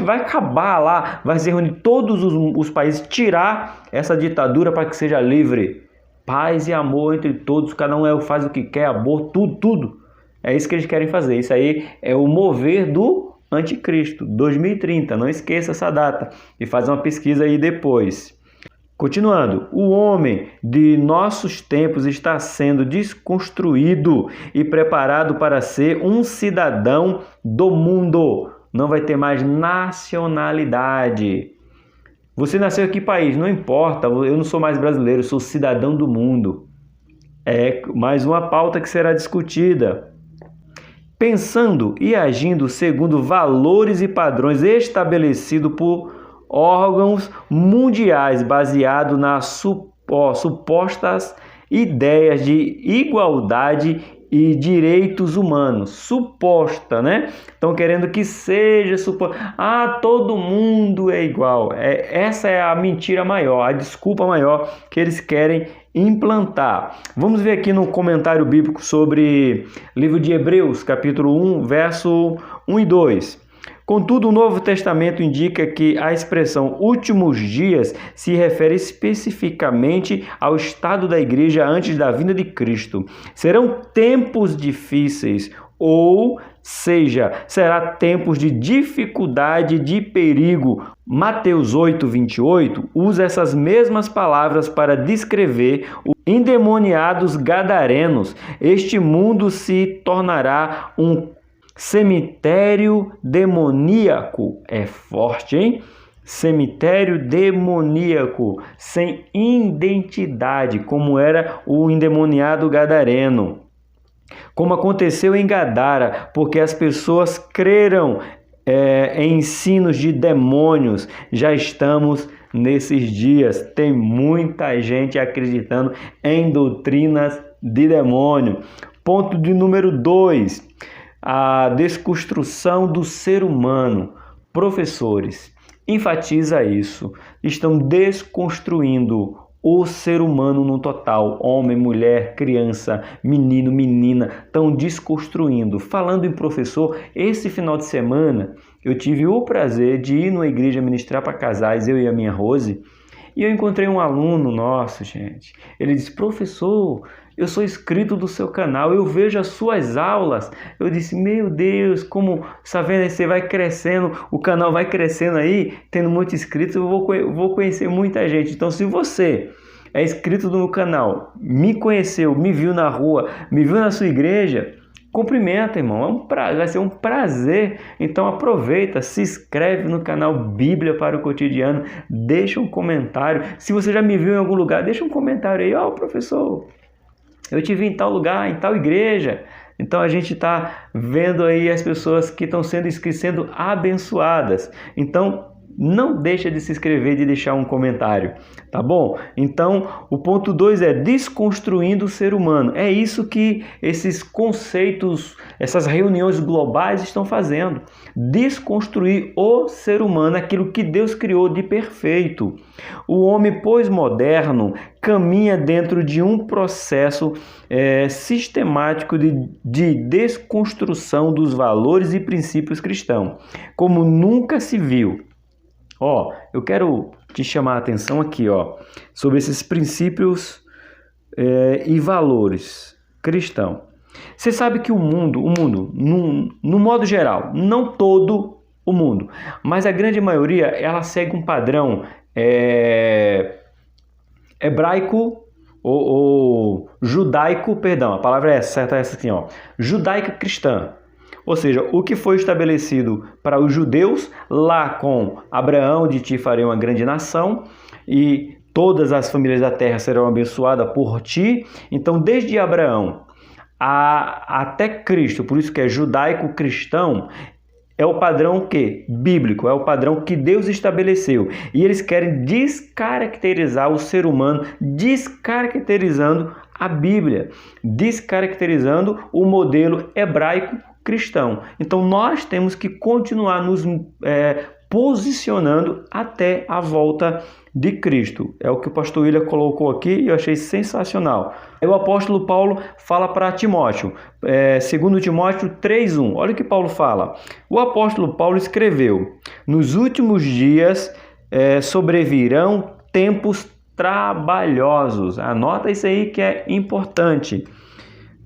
[SPEAKER 1] Vai acabar lá, vai se reunir todos os países, tirar essa ditadura para que seja livre. Paz e amor entre todos, cada um faz o que quer, aborto, tudo. É isso que eles querem fazer. Isso aí é o mover do Anticristo, 2030, não esqueça essa data e faz uma pesquisa aí depois. Continuando, o homem de nossos tempos está sendo desconstruído e preparado para ser um cidadão do mundo. Não vai ter mais nacionalidade. Você nasceu em que país? Não importa, eu não sou mais brasileiro, eu sou cidadão do mundo. É mais uma pauta que será discutida. Pensando e agindo segundo valores e padrões estabelecidos por órgãos mundiais baseados nas supostas ideias de igualdade e direitos humanos. Suposta, né? Estão querendo que seja todo mundo é igual. Essa é a mentira maior, a desculpa maior que eles querem implantar. Vamos ver aqui no comentário bíblico sobre livro de Hebreus, capítulo 1, verso 1 e 2. Contudo, o Novo Testamento indica que a expressão últimos dias se refere especificamente ao estado da igreja antes da vinda de Cristo. Serão tempos difíceis, ou seja, será tempos de dificuldade, de perigo. Mateus 8, 28 usa essas mesmas palavras para descrever os endemoniados gadarenos. Este mundo se tornará um cemitério demoníaco. É forte, hein? Cemitério demoníaco, sem identidade, como era o endemoniado gadareno. Como aconteceu em Gadara, porque as pessoas creram em ensinos de demônios. Já estamos nesses dias. Tem muita gente acreditando em doutrinas de demônio. Ponto de número 2. A desconstrução do ser humano. Professores, enfatiza isso. Estão desconstruindo o ser humano no total. Homem, mulher, criança, menino, menina. Estão desconstruindo. Falando em professor, esse final de semana eu tive o prazer de ir numa igreja ministrar para casais, eu e a minha Rose. E eu encontrei um aluno nosso, gente. Ele disse: professor, eu sou inscrito do seu canal, eu vejo as suas aulas. Eu disse: meu Deus, como sabendo, você vai crescendo, o canal vai crescendo aí, tendo muitos inscritos, eu vou conhecer muita gente. Então, se você é inscrito no canal, me conheceu, me viu na rua, me viu na sua igreja, cumprimenta, irmão. Vai ser um prazer. Então aproveita, se inscreve no canal Bíblia para o Cotidiano, deixa um comentário. Se você já me viu em algum lugar, deixa um comentário aí. Professor, eu te vi em tal lugar, em tal igreja. Então a gente está vendo aí as pessoas que estão sendo inscritas, sendo abençoadas. Então não deixa de se inscrever, de deixar um comentário, tá bom? Então o ponto 2 é desconstruindo o ser humano. É isso que esses conceitos, essas reuniões globais estão fazendo. Desconstruir o ser humano, aquilo que Deus criou de perfeito. O homem pós-moderno caminha dentro de um processo sistemático de desconstrução dos valores e princípios cristãos, como nunca se viu. Eu quero te chamar a atenção aqui, sobre esses princípios e valores cristãos. Você sabe que o mundo, no modo geral, não todo o mundo, mas a grande maioria, ela segue um padrão hebraico ou judaico, perdão, a palavra é certa, essa aqui, judaica cristã. Ou seja, o que foi estabelecido para os judeus, lá com Abraão, de ti farei uma grande nação, e todas as famílias da terra serão abençoadas por ti. Então, desde Abraão até Cristo, por isso que é judaico-cristão, é o padrão bíblico, é o padrão que Deus estabeleceu. E eles querem descaracterizar o ser humano, descaracterizando a Bíblia, descaracterizando o modelo hebraico cristão. Então nós temos que continuar nos posicionando até a volta de Cristo. É o que o pastor William colocou aqui e eu achei sensacional. O apóstolo Paulo fala para Timóteo, 2 Timóteo 3:1. Olha o que Paulo fala. O apóstolo Paulo escreveu: nos últimos dias sobrevirão tempos trabalhosos. Anota isso aí que é importante.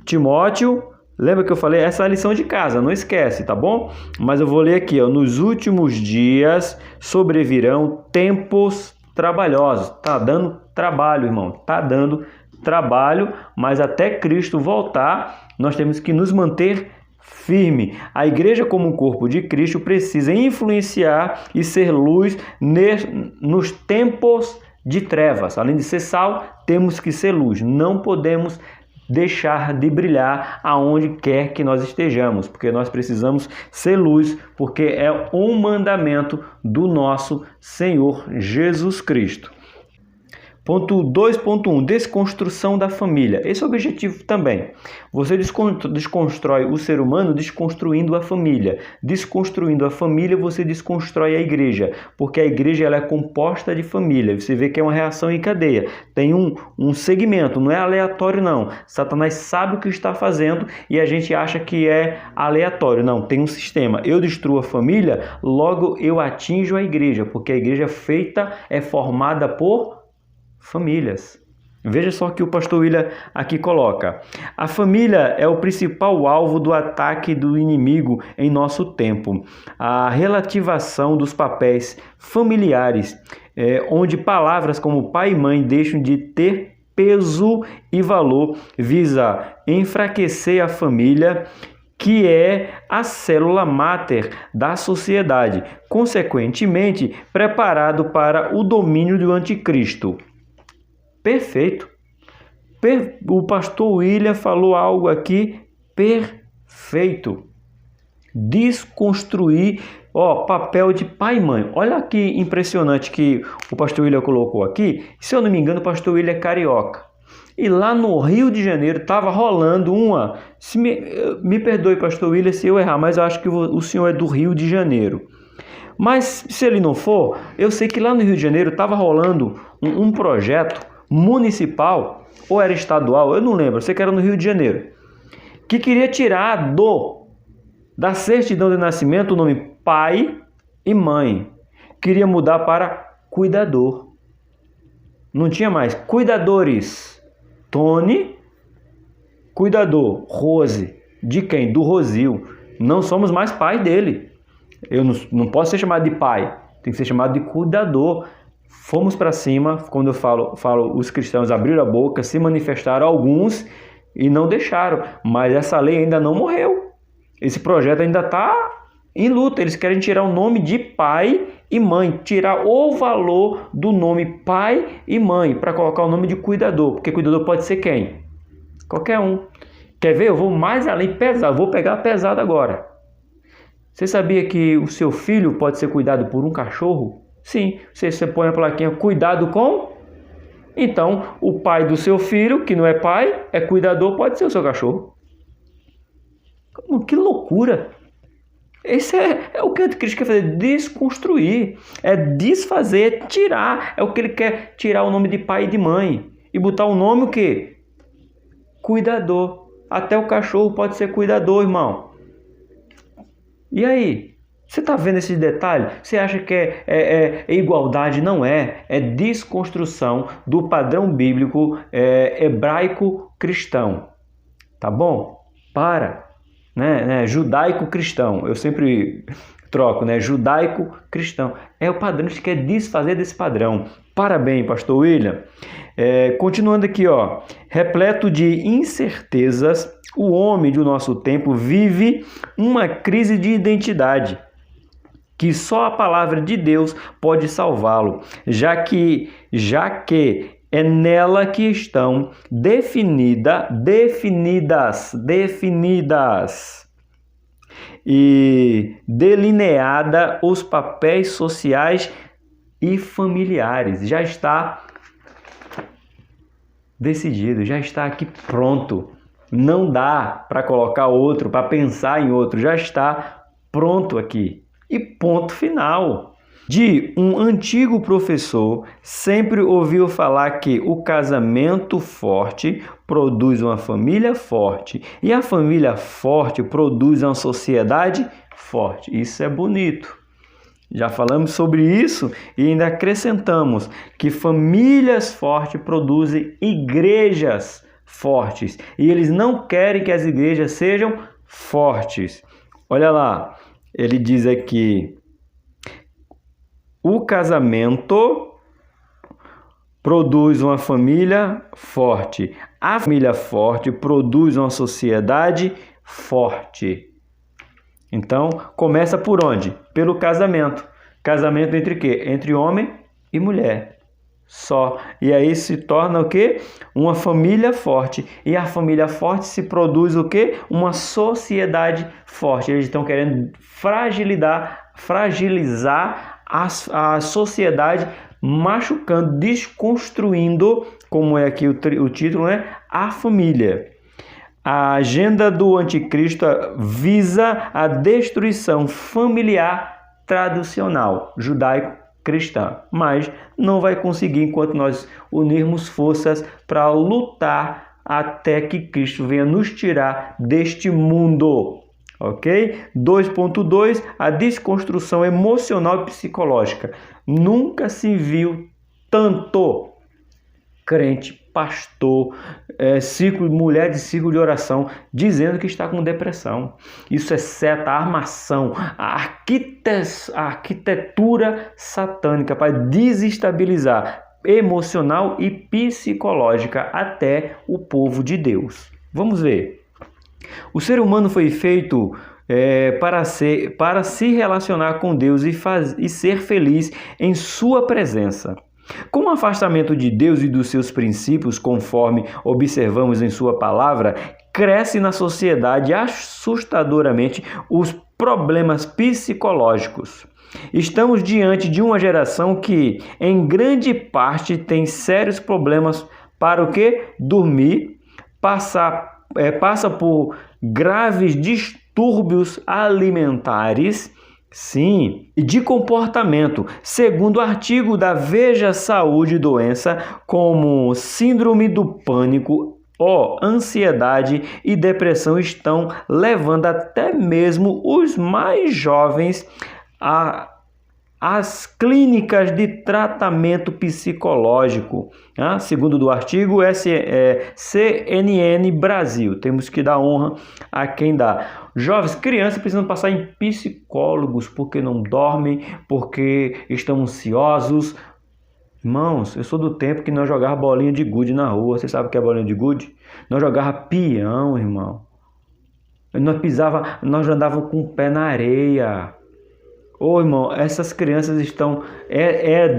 [SPEAKER 1] Timóteo, lembra que eu falei? Essa é a lição de casa, não esquece, tá bom? Mas eu vou ler aqui, ó. Nos últimos dias sobrevirão tempos trabalhosos. Tá dando trabalho, irmão. Tá dando trabalho, mas até Cristo voltar, nós temos que nos manter firme. A igreja, como um corpo de Cristo, precisa influenciar e ser luz nos tempos de trevas. Além de ser sal, temos que ser luz. Não podemos deixar de brilhar aonde quer que nós estejamos, porque nós precisamos ser luz, porque é um mandamento do nosso Senhor Jesus Cristo. Ponto 2.1, desconstrução da família. Esse é o objetivo também. Você desconstrói o ser humano desconstruindo a família. Desconstruindo a família, você desconstrói a igreja, porque a igreja ela é composta de família. Você vê que é uma reação em cadeia. Tem um segmento, não é aleatório não. Satanás sabe o que está fazendo e a gente acha que é aleatório. Não, tem um sistema. Eu destruo a família, logo eu atinjo a igreja, porque a igreja é formada por famílias. Veja só que o pastor William aqui coloca. A família é o principal alvo do ataque do inimigo em nosso tempo. A relativação dos papéis familiares, onde palavras como pai e mãe deixam de ter peso e valor, visa enfraquecer a família, que é a célula máter da sociedade, consequentemente preparado para o domínio do anticristo. Perfeito. O pastor William falou algo aqui perfeito. Desconstruir, papel de pai e mãe. Olha que impressionante que o pastor William colocou aqui. Se eu não me engano, o pastor William é carioca. E lá no Rio de Janeiro estava rolando uma... Me perdoe, pastor William, se eu errar, mas eu acho que o senhor é do Rio de Janeiro. Mas se ele não for, eu sei que lá no Rio de Janeiro estava rolando um projeto municipal, ou era estadual, eu não lembro, eu sei que era no Rio de Janeiro, que queria tirar da certidão de nascimento o nome pai e mãe. Queria mudar para cuidador. Não tinha mais cuidadores. Tony, cuidador. Rose. De quem? Do Rosil. Não somos mais pais dele. Eu não posso ser chamado de pai, tem que ser chamado de cuidador. Fomos para cima, quando eu falo, os cristãos abriram a boca, se manifestaram alguns e não deixaram. Mas essa lei ainda não morreu. Esse projeto ainda está em luta. Eles querem tirar o nome de pai e mãe, tirar o valor do nome pai e mãe para colocar o nome de cuidador. Porque cuidador pode ser quem? Qualquer um. Quer ver? Eu vou mais além, pesado. Vou pegar pesado agora. Você sabia que o seu filho pode ser cuidado por um cachorro? Sim, você põe a plaquinha cuidado com. Então, o pai do seu filho, que não é pai, é cuidador, pode ser o seu cachorro. Que loucura! Esse é o que o anticristo quer fazer, desconstruir, é desfazer, tirar. É o que ele quer, tirar o nome de pai e de mãe e botar o nome o quê? Cuidador. Até o cachorro pode ser cuidador, irmão. E aí? Você está vendo esses detalhes? Você acha que é igualdade? Não é. É desconstrução do padrão bíblico hebraico-cristão. Tá bom? Né? Judaico-cristão. Eu sempre troco, né? Judaico-cristão. É o padrão, a gente quer desfazer desse padrão. Parabéns, pastor William. Continuando aqui, repleto de incertezas, o homem do nosso tempo vive uma crise de identidade, que só a palavra de Deus pode salvá-lo, já que é nela que estão definidas e delineada os papéis sociais e familiares. Já está decidido, já está aqui pronto. Não dá para colocar outro, para pensar em outro, já está pronto aqui. E ponto final. De um antigo professor, sempre ouviu falar que o casamento forte produz uma família forte e a família forte produz uma sociedade forte. Isso é bonito. Já falamos sobre isso e ainda acrescentamos que famílias fortes produzem igrejas fortes e eles não querem que as igrejas sejam fortes. Olha lá, ele diz aqui: o casamento produz uma família forte. A família forte produz uma sociedade forte. Então, começa por onde? Pelo casamento. Casamento entre quê? Entre homem e mulher. Só. E aí se torna o quê? Uma família forte. E a família forte se produz o quê? Uma sociedade forte. Eles estão querendo fragilizar a sociedade, machucando, desconstruindo, como é aqui o título, né? A família. A agenda do anticristo visa a destruição familiar tradicional judaico-cristã, mas não vai conseguir enquanto nós unirmos forças para lutar até que Cristo venha nos tirar deste mundo. Ok? 2.2, a desconstrução emocional e psicológica. Nunca se viu tanto crente, pastor, mulher de círculo de oração, dizendo que está com depressão. Isso é seta, armação, a arquitetura satânica para desestabilizar emocional e psicológica até o povo de Deus. Vamos ver. O ser humano foi feito para se relacionar com Deus e ser feliz em sua presença. Com o afastamento de Deus e dos seus princípios, conforme observamos em sua palavra, cresce na sociedade assustadoramente os problemas psicológicos. Estamos diante de uma geração que, em grande parte, tem sérios problemas para o quê? Dormir, passa por graves distúrbios alimentares, sim, e de comportamento, segundo o artigo da Veja Saúde e Doença, como síndrome do pânico, ansiedade e depressão estão levando até mesmo os mais jovens às clínicas de tratamento psicológico, segundo do artigo CNN Brasil. Temos que dar honra a quem dá. Jovens, crianças precisam passar em psicólogos porque não dormem, porque estão ansiosos. Irmãos, eu sou do tempo que nós jogávamos bolinha de gude na rua. Você sabe o que é bolinha de gude? Nós jogávamos peão, irmão. Nós andávamos com o pé na areia. Irmão, essas crianças estão...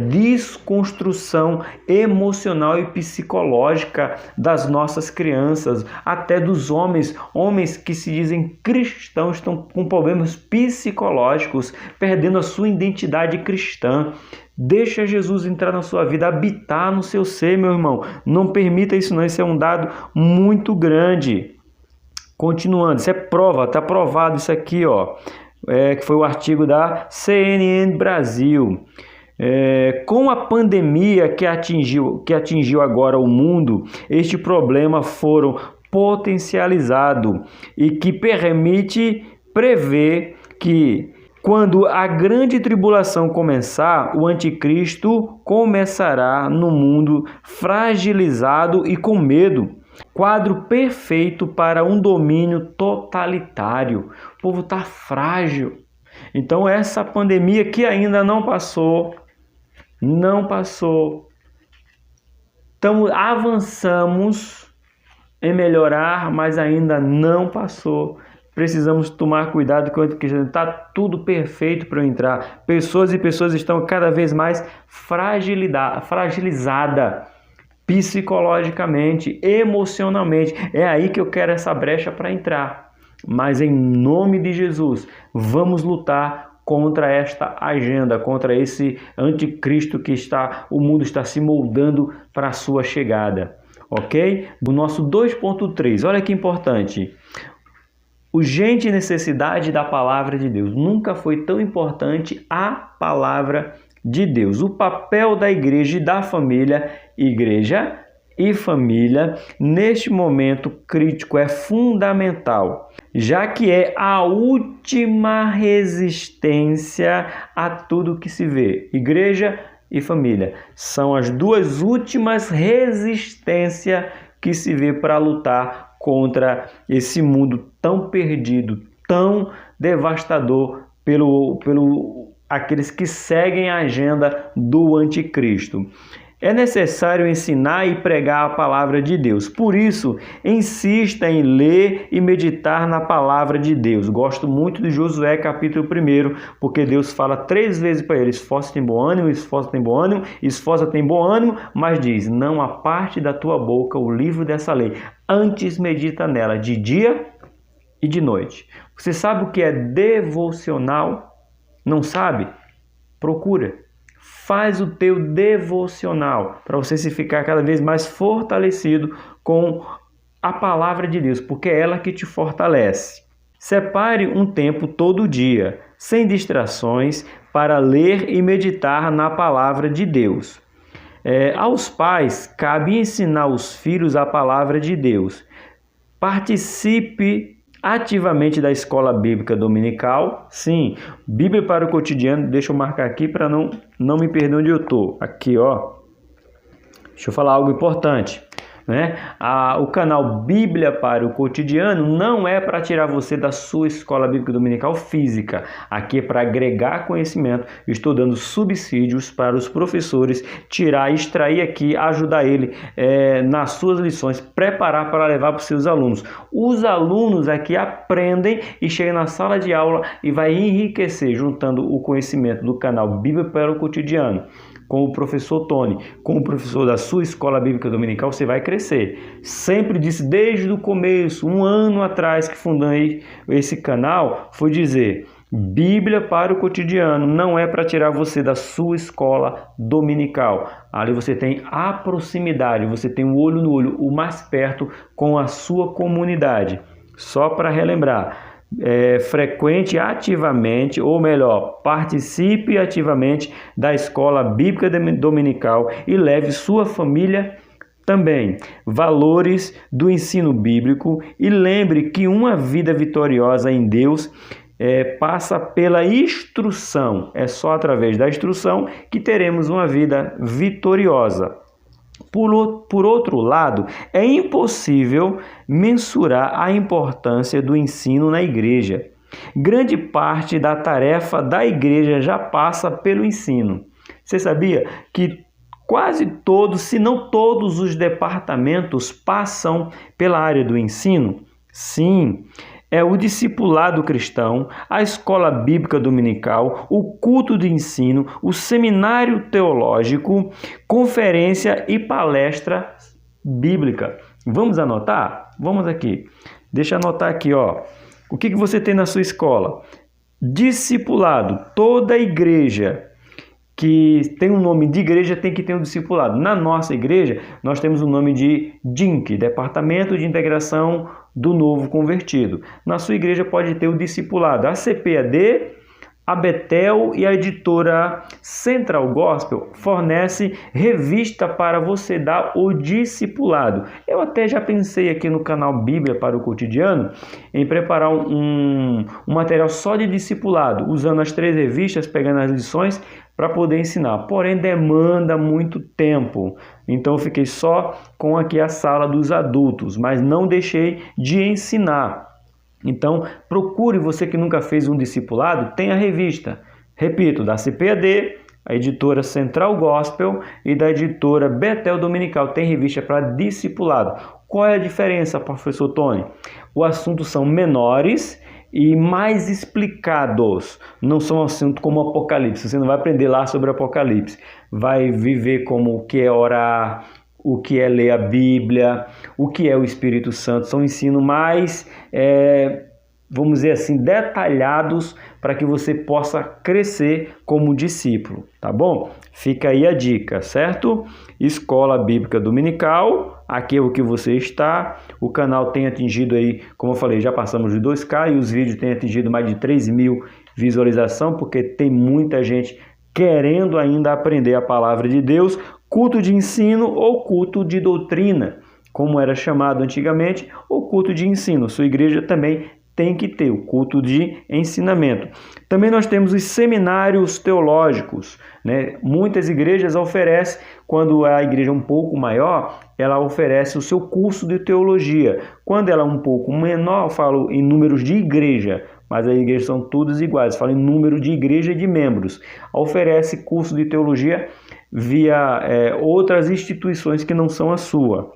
[SPEAKER 1] desconstrução emocional e psicológica das nossas crianças, até dos homens. Homens que se dizem cristãos estão com problemas psicológicos, perdendo a sua identidade cristã. Deixa Jesus entrar na sua vida, habitar no seu ser, meu irmão. Não permita isso não, isso é um dado muito grande. Continuando, isso é prova, está provado isso aqui, que foi o artigo da CNN Brasil. Com a pandemia que atingiu agora o mundo, este problema foram potencializado e que permite prever que quando a grande tribulação começar, o anticristo começará no mundo fragilizado e com medo. Quadro perfeito para um domínio totalitário. O povo está frágil. Então essa pandemia que ainda não passou. Então avançamos em melhorar, mas ainda não passou. Precisamos tomar cuidado com que está tudo perfeito para eu entrar. Pessoas estão cada vez mais fragilizadas. Psicologicamente, emocionalmente. É aí que eu quero essa brecha para entrar. Mas em nome de Jesus, vamos lutar contra esta agenda, contra esse anticristo que o mundo está se moldando para a sua chegada. Ok? O nosso 2.3, olha que importante. urgente necessidade da palavra de Deus. Nunca foi tão importante a palavra de Deus. O papel da igreja e da família, igreja e família, neste momento crítico é fundamental, já que é a última resistência a tudo que se vê. Igreja e família são as duas últimas resistências que se vê para lutar contra esse mundo tão perdido, tão devastador pelo aqueles que seguem a agenda do anticristo. É necessário ensinar e pregar a palavra de Deus. Por isso, insista em ler e meditar na palavra de Deus. Gosto muito de Josué capítulo 1, porque Deus fala 3 vezes para ele: esforça-te em bom ânimo, esforça-te em bom ânimo, esforça-te em bom ânimo, mas diz: não aparte da tua boca o livro dessa lei. Antes medita nela de dia e de noite. Você sabe o que é devocional? Não sabe? Procura. Faz o teu devocional para você se ficar cada vez mais fortalecido com a palavra de Deus, porque é ela que te fortalece. Separe um tempo todo dia, sem distrações, para ler e meditar na palavra de Deus. Aos pais, cabe ensinar os filhos a palavra de Deus. Participe ativamente da escola bíblica dominical. Sim, Bíblia para o cotidiano. Deixa eu marcar aqui para não me perder onde eu estou. Aqui, ó. Deixa eu falar algo importante, né? O canal Bíblia para o Cotidiano não é para tirar você da sua escola bíblica dominical física. Aqui é para agregar conhecimento. Estou dando subsídios para os professores extrair aqui, ajudar ele nas suas lições, preparar para levar para os seus alunos. Os alunos aqui aprendem e chegam na sala de aula e vai enriquecer, juntando o conhecimento do canal Bíblia para o Cotidiano com o professor Tony, com o professor da sua escola bíblica dominical, você vai crescer. Sempre disse desde o começo, 1 ano atrás que fundei esse canal, foi dizer: Bíblia para o cotidiano não é para tirar você da sua escola dominical. Ali você tem a proximidade, você tem o olho no olho, o mais perto com a sua comunidade. Só para relembrar, frequente ativamente, ou melhor, participe ativamente da escola bíblica dominical e leve sua família também. Valores do ensino bíblico, e lembre que uma vida vitoriosa em Deus passa pela instrução. É só através da instrução que teremos uma vida vitoriosa. Por outro lado, é impossível mensurar a importância do ensino na igreja. Grande parte da tarefa da igreja já passa pelo ensino. Você sabia que quase todos, se não todos os departamentos passam pela área do ensino? Sim. É o discipulado cristão, a escola bíblica dominical, o culto de ensino, o seminário teológico, conferência e palestra bíblica. Vamos anotar? Vamos aqui. Deixa eu anotar aqui, ó. O que você tem na sua escola? Discipulado. Toda igreja que tem um nome de igreja tem que ter um discipulado. Na nossa igreja, nós temos o nome de DINC, Departamento de Integração do Novo Convertido. Na sua igreja pode ter o discipulado. A CPAD, a Betel e a editora Central Gospel fornece revista para você dar o discipulado. Eu até já pensei aqui no canal Bíblia para o Cotidiano em preparar um material só de discipulado, usando as 3 revistas, pegando as lições para poder ensinar. Porém, demanda muito tempo. Então, eu fiquei só com aqui a sala dos adultos, mas não deixei de ensinar. Então, procure, você que nunca fez um discipulado, tem a revista. Repito, da CPAD, a editora Central Gospel e da editora Betel Dominical. Tem revista para discipulado. Qual é a diferença, professor Tony? Os assuntos são menores e mais explicados. Não são assuntos como Apocalipse. Você não vai aprender lá sobre Apocalipse. Vai viver como o que é orar, o que é ler a Bíblia, o que é o Espírito Santo. São ensino mais vamos dizer assim, detalhados para que você possa crescer como discípulo, tá bom? Fica aí a dica, certo? Escola Bíblica Dominical, aqui é o que você está. O canal tem atingido aí, como eu falei, já passamos de 2K e os vídeos têm atingido mais de 3.000 visualizações, porque tem muita gente querendo ainda aprender a palavra de Deus, culto de ensino ou culto de doutrina, como era chamado antigamente, ou culto de ensino. Sua igreja também tem que ter o culto de ensinamento. Também nós temos os seminários teológicos, né? Muitas igrejas oferecem, quando a igreja é um pouco maior, ela oferece o seu curso de teologia. Quando ela é um pouco menor, eu falo em números de igreja, mas as igrejas são todas iguais, falo em número de igreja e de membros. Oferece curso de teologia via outras instituições que não são a sua.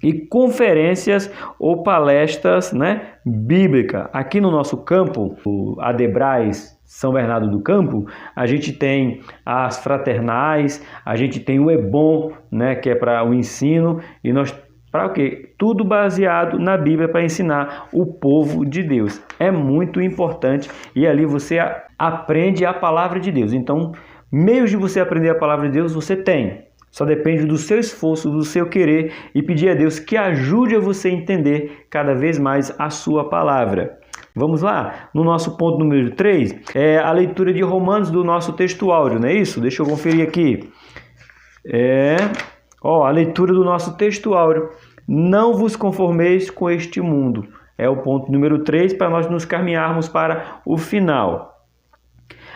[SPEAKER 1] E conferências ou palestras, né, bíblicas. Aqui no nosso campo, o Adebrais São Bernardo do Campo, a gente tem as fraternais, a gente tem o EBOM, né, que é para o ensino, e nós para o quê? Tudo baseado na Bíblia para ensinar o povo de Deus. É muito importante e ali você aprende a palavra de Deus. Então, meios de você aprender a palavra de Deus você tem. Só depende do seu esforço, do seu querer e pedir a Deus que ajude a você a entender cada vez mais a sua palavra. Vamos lá? No nosso ponto número 3, é a leitura de Romanos do nosso texto áudio, não é isso? Deixa eu conferir aqui. A leitura do nosso texto áudio. Não vos conformeis com este mundo. É o ponto número 3 para nós nos caminharmos para o final.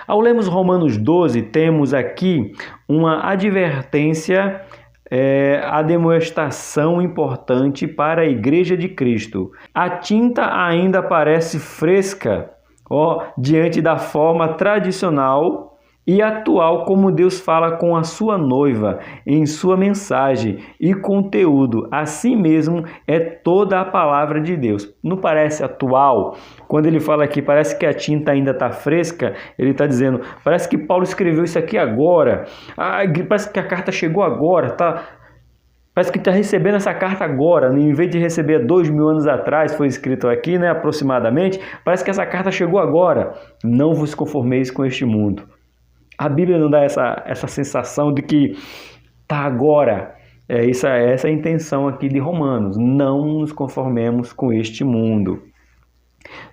[SPEAKER 1] Ao lermos Romanos 12, temos aqui uma advertência, a demonstração importante para a Igreja de Cristo. A tinta ainda parece fresca, diante da forma tradicional e atual como Deus fala com a sua noiva em sua mensagem e conteúdo. Assim mesmo é toda a palavra de Deus. Não parece atual? Quando ele fala aqui, parece que a tinta ainda está fresca, ele está dizendo, parece que Paulo escreveu isso aqui agora, parece que a carta chegou agora, parece que está recebendo essa carta agora, em vez de receber 2.000 anos atrás, foi escrito aqui, né, aproximadamente, parece que essa carta chegou agora. Não vos conformeis com este mundo. A Bíblia não dá essa sensação de que está agora. Essa é a intenção aqui de Romanos. Não nos conformemos com este mundo.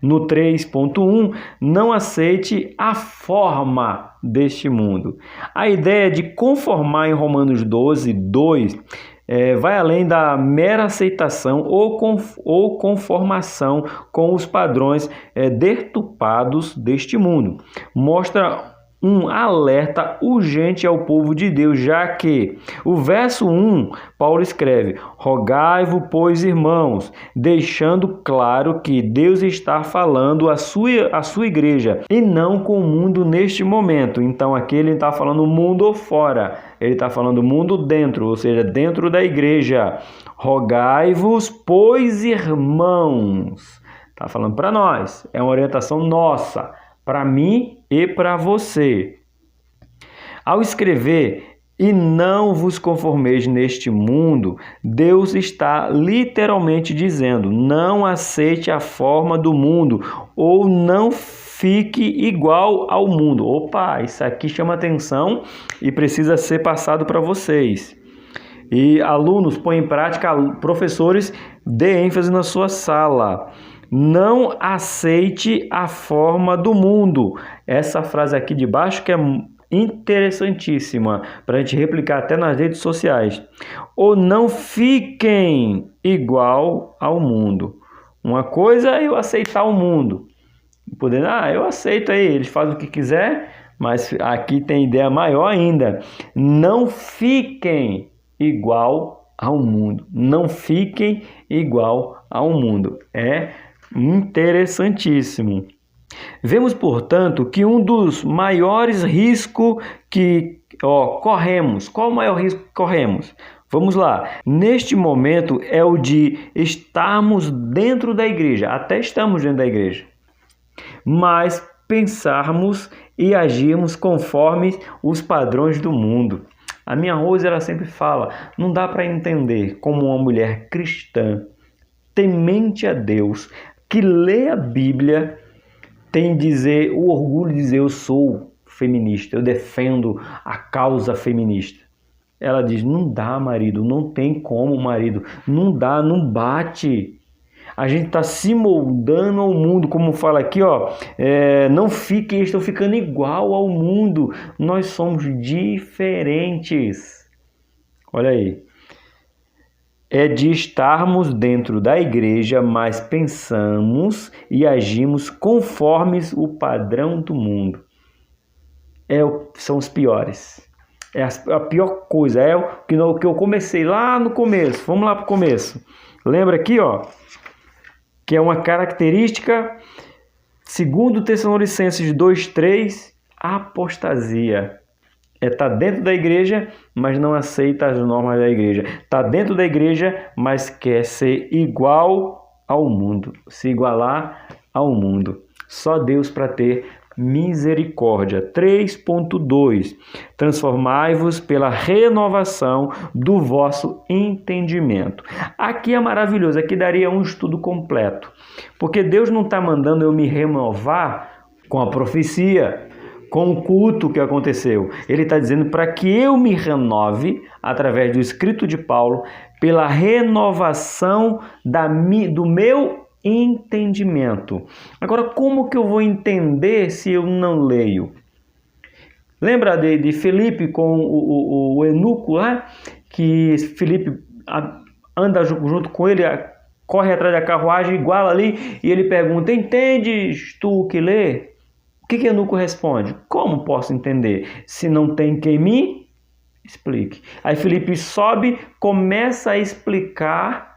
[SPEAKER 1] No 3.1, não aceite a forma deste mundo. A ideia de conformar em Romanos 12, 2, vai além da mera aceitação ou conformação com os padrões deturpados deste mundo. Mostra um alerta urgente ao povo de Deus, já que o verso 1, Paulo escreve, rogai-vos, pois, irmãos, deixando claro que Deus está falando à sua igreja e não com o mundo neste momento. Então aqui ele está falando mundo fora, ele está falando mundo dentro, ou seja, dentro da igreja. Rogai-vos, pois, irmãos. Está falando para nós, é uma orientação nossa, para mim e para você. Ao escrever, e não vos conformeis neste mundo, Deus está literalmente dizendo, não aceite a forma do mundo, ou não fique igual ao mundo. Opa, isso aqui chama atenção e precisa ser passado para vocês. E alunos, põem em prática, professores, dê ênfase na sua sala. Não aceite a forma do mundo. Essa frase aqui de baixo que é interessantíssima para a gente replicar até nas redes sociais. Ou não fiquem igual ao mundo. Uma coisa é eu aceitar o mundo. Eu aceito aí, eles fazem o que quiser, mas aqui tem ideia maior ainda. Não fiquem igual ao mundo. Não fiquem igual ao mundo. É interessantíssimo. Vemos, portanto, que um dos maiores riscos que corremos. Qual o maior risco que corremos? Vamos lá. Neste momento é o de estarmos dentro da igreja. Até estamos dentro da igreja. Mas pensarmos e agirmos conforme os padrões do mundo. A minha Rose, ela sempre fala, não dá para entender como uma mulher cristã, temente a Deus, que lê a Bíblia tem o orgulho de dizer: eu sou feminista, eu defendo a causa feminista. Ela diz: não dá, marido, não tem como, marido, não dá, não bate. A gente está se moldando ao mundo, como fala aqui, ó, não fiquem, estão ficando igual ao mundo. Nós somos diferentes. Olha aí. É de estarmos dentro da igreja, mas pensamos e agimos conforme o padrão do mundo. São os piores. É a pior coisa. É o que eu comecei lá no começo. Vamos lá para o começo. Lembra aqui, ó, que é uma característica, segundo Tessalonicenses 2:3, apostasia. Está dentro da igreja, mas não aceita as normas da igreja. Está dentro da igreja, mas quer ser igual ao mundo. Se igualar ao mundo. Só Deus para ter misericórdia. 3.2. Transformai-vos pela renovação do vosso entendimento. Aqui é maravilhoso. Aqui daria um estudo completo. Porque Deus não está mandando eu me renovar com a profecia, com o culto que aconteceu. Ele está dizendo para que eu me renove, através do escrito de Paulo, pela renovação do meu entendimento. Agora, como que eu vou entender se eu não leio? Lembra de Felipe com o eunuco lá? Que Felipe anda junto com ele, corre atrás da carruagem, iguala ali, e ele pergunta: entendes tu o que lê? O que eunuco responde? Como posso entender se não tem quem me explique? Aí Felipe sobe, começa a explicar.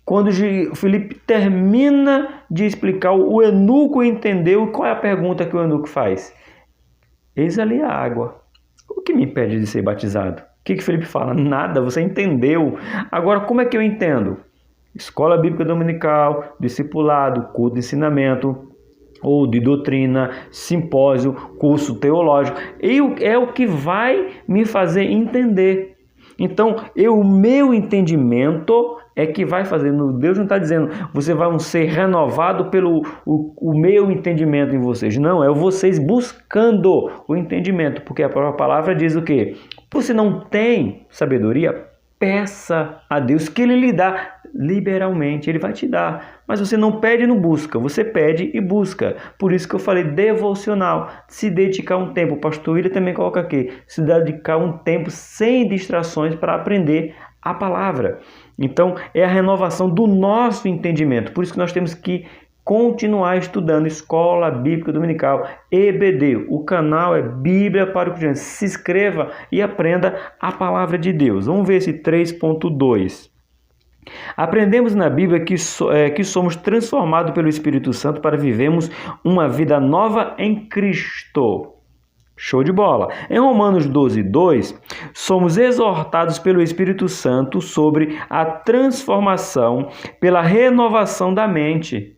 [SPEAKER 1] Quando Felipe termina de explicar, o eunuco entendeu. Qual é a pergunta que o eunuco faz? Eis ali a água. O que me impede de ser batizado? O que Felipe fala? Nada, você entendeu. Agora, como é que eu entendo? Escola Bíblica Dominical, discipulado, culto de ensinamento, ou de doutrina, simpósio, curso teológico. É o que vai me fazer entender. Então, o meu entendimento é que vai fazer. Deus não está dizendo, você vai ser renovado pelo o meu entendimento em vocês. Não, é vocês buscando o entendimento. Porque a própria palavra diz o quê? Você não tem sabedoria? Peça a Deus que Ele lhe dá liberalmente, Ele vai te dar. Mas você não pede e não busca, você pede e busca. Por isso que eu falei devocional, se dedicar um tempo. O pastor William também coloca aqui, se dedicar um tempo sem distrações para aprender a palavra. Então, é a renovação do nosso entendimento. Por isso que nós temos que continuar estudando Escola Bíblica Dominical, EBD. O canal é Bíblia para o Criança. Se inscreva e aprenda a palavra de Deus. Vamos ver esse 3.2. Aprendemos na Bíblia que somos transformados pelo Espírito Santo para vivermos uma vida nova em Cristo. Show de bola! Em Romanos 12:2, somos exortados pelo Espírito Santo sobre a transformação pela renovação da mente.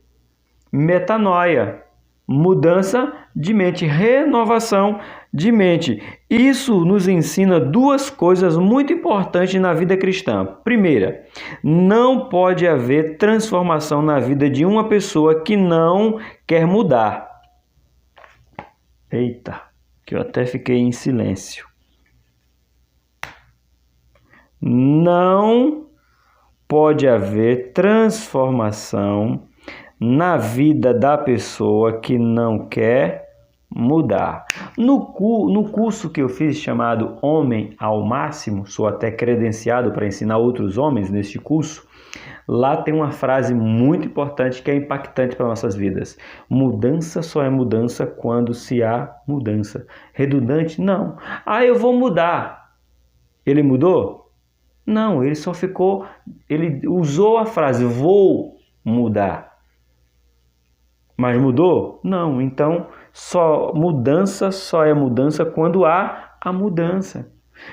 [SPEAKER 1] Metanoia, mudança de mente, renovação de mente. Isso nos ensina duas coisas muito importantes na vida cristã. Primeira, não pode haver transformação na vida de uma pessoa que não quer mudar. Eita, que eu até fiquei em silêncio. Não pode haver transformação na vida da pessoa que não quer mudar. No curso que eu fiz chamado Homem ao Máximo, sou até credenciado para ensinar outros homens neste curso, lá tem uma frase muito importante que é impactante para nossas vidas. Mudança só é mudança quando se há mudança. Redundante? Não. Eu vou mudar. Ele mudou? Não, ele só ficou... Ele usou a frase, vou mudar. Mas mudou? Não. Então, mudança só é mudança quando há a mudança.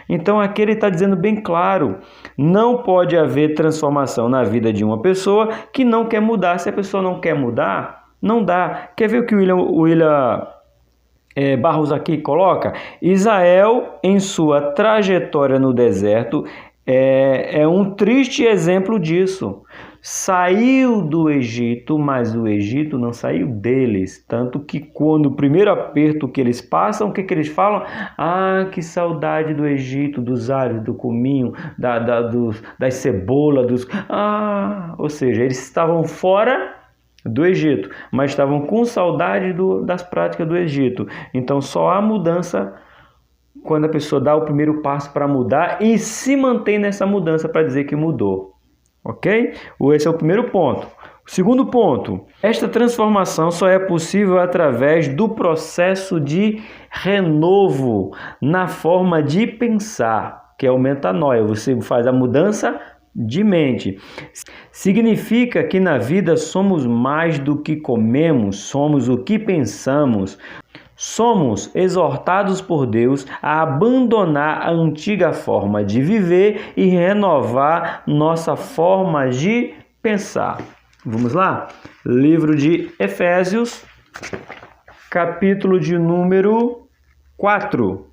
[SPEAKER 1] Então, aqui ele está dizendo bem claro, não pode haver transformação na vida de uma pessoa que não quer mudar. Se a pessoa não quer mudar, não dá. Quer ver o que o William Barros aqui coloca? Israel, em sua trajetória no deserto, é um triste exemplo disso. Saiu do Egito, mas o Egito não saiu deles. Tanto que quando o primeiro aperto que eles passam, o que eles falam? Ah, que saudade do Egito, dos alhos, do cominho, das cebolas, ou seja, eles estavam fora do Egito, mas estavam com saudade das práticas do Egito. Então só há mudança quando a pessoa dá o primeiro passo para mudar e se mantém nessa mudança para dizer que mudou. Ok? Esse é o primeiro ponto. O segundo ponto, esta transformação só é possível através do processo de renovo na forma de pensar, que é o metanoia. Você faz a mudança de mente. Significa que na vida somos mais do que comemos, somos o que pensamos. Somos exortados por Deus a abandonar a antiga forma de viver e renovar nossa forma de pensar. Vamos lá? Livro de Efésios, capítulo de número 4,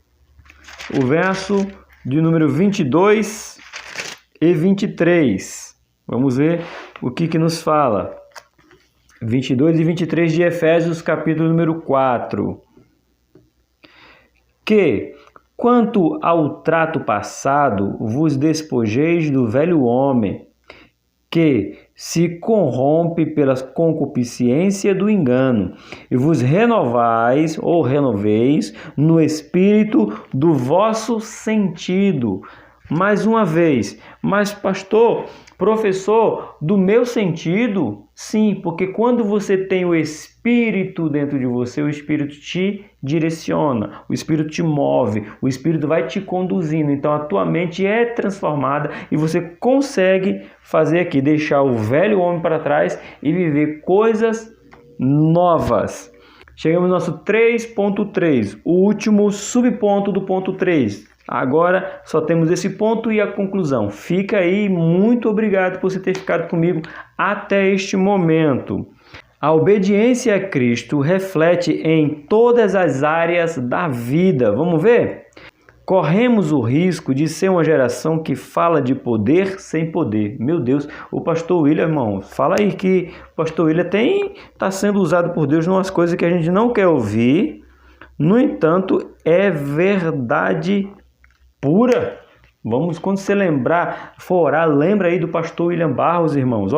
[SPEAKER 1] o verso de número 22 e 23. Vamos ver o que nos fala. 22 e 23 de Efésios, capítulo número 4. Que, quanto ao trato passado, vos despojeis do velho homem, que se corrompe pela concupiscência do engano, e vos renoveis no espírito do vosso sentido. Mais uma vez, mas pastor, professor, do meu sentido? Sim, porque quando você tem o Espírito dentro de você, o Espírito te direciona, o Espírito te move, o Espírito vai te conduzindo. Então a tua mente é transformada e você consegue fazer aqui, deixar o velho homem para trás e viver coisas novas. Chegamos no nosso 3.3, o último subponto do ponto 3. Agora só temos esse ponto e a conclusão. Fica aí, muito obrigado por você ter ficado comigo até este momento. A obediência a Cristo reflete em todas as áreas da vida. Vamos ver? Corremos o risco de ser uma geração que fala de poder sem poder. Meu Deus, o pastor William, irmão, fala aí que o pastor William está sendo usado por Deus em umas coisas que a gente não quer ouvir. No entanto, é verdade pura. Vamos, quando você for orar, lembra aí do pastor William Barros, irmãos.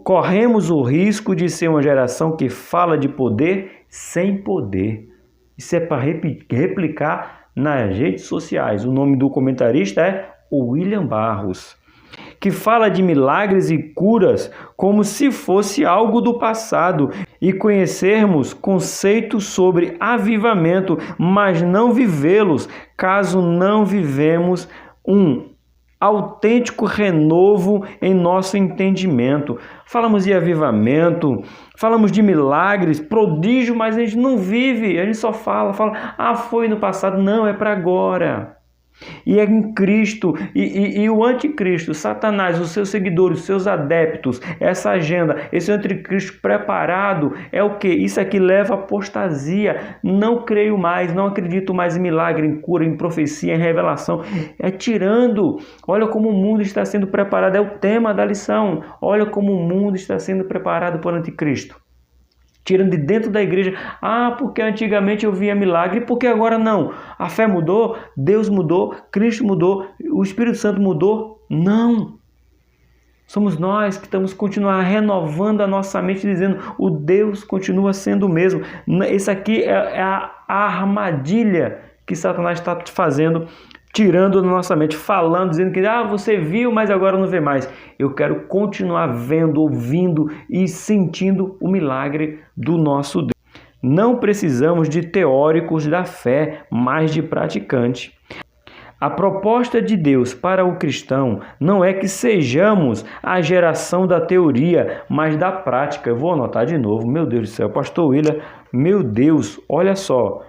[SPEAKER 1] Corremos o risco de ser uma geração que fala de poder sem poder. Isso é para replicar nas redes sociais. O nome do comentarista é William Barros, que fala de milagres e curas como se fosse algo do passado e conhecermos conceitos sobre avivamento, mas não vivê-los, caso não vivemos um autêntico renovo em nosso entendimento. Falamos de avivamento, falamos de milagres, prodígio, mas a gente não vive, a gente só fala, foi no passado. Não, é para agora. E é em Cristo, e o anticristo, Satanás, os seus seguidores, os seus adeptos, essa agenda, esse anticristo preparado, é o que? Isso aqui leva à apostasia. Não creio mais, não acredito mais em milagre, em cura, em profecia, em revelação. É tirando. Olha como o mundo está sendo preparado, é o tema da lição. Olha como o mundo está sendo preparado para o anticristo. Tirando de dentro da igreja. Porque antigamente eu via milagre, porque agora não. A fé mudou, Deus mudou, Cristo mudou, o Espírito Santo mudou. Não. Somos nós que estamos continuar renovando a nossa mente, dizendo o Deus continua sendo o mesmo. Esse aqui é a armadilha que Satanás está fazendo, tirando da nossa mente, falando, dizendo que você viu, mas agora não vê mais. Eu quero continuar vendo, ouvindo e sentindo o milagre do nosso Deus. Não precisamos de teóricos da fé, mas de praticantes. A proposta de Deus para o cristão não é que sejamos a geração da teoria, mas da prática. Eu vou anotar de novo, meu Deus do céu, pastor William, meu Deus, olha só.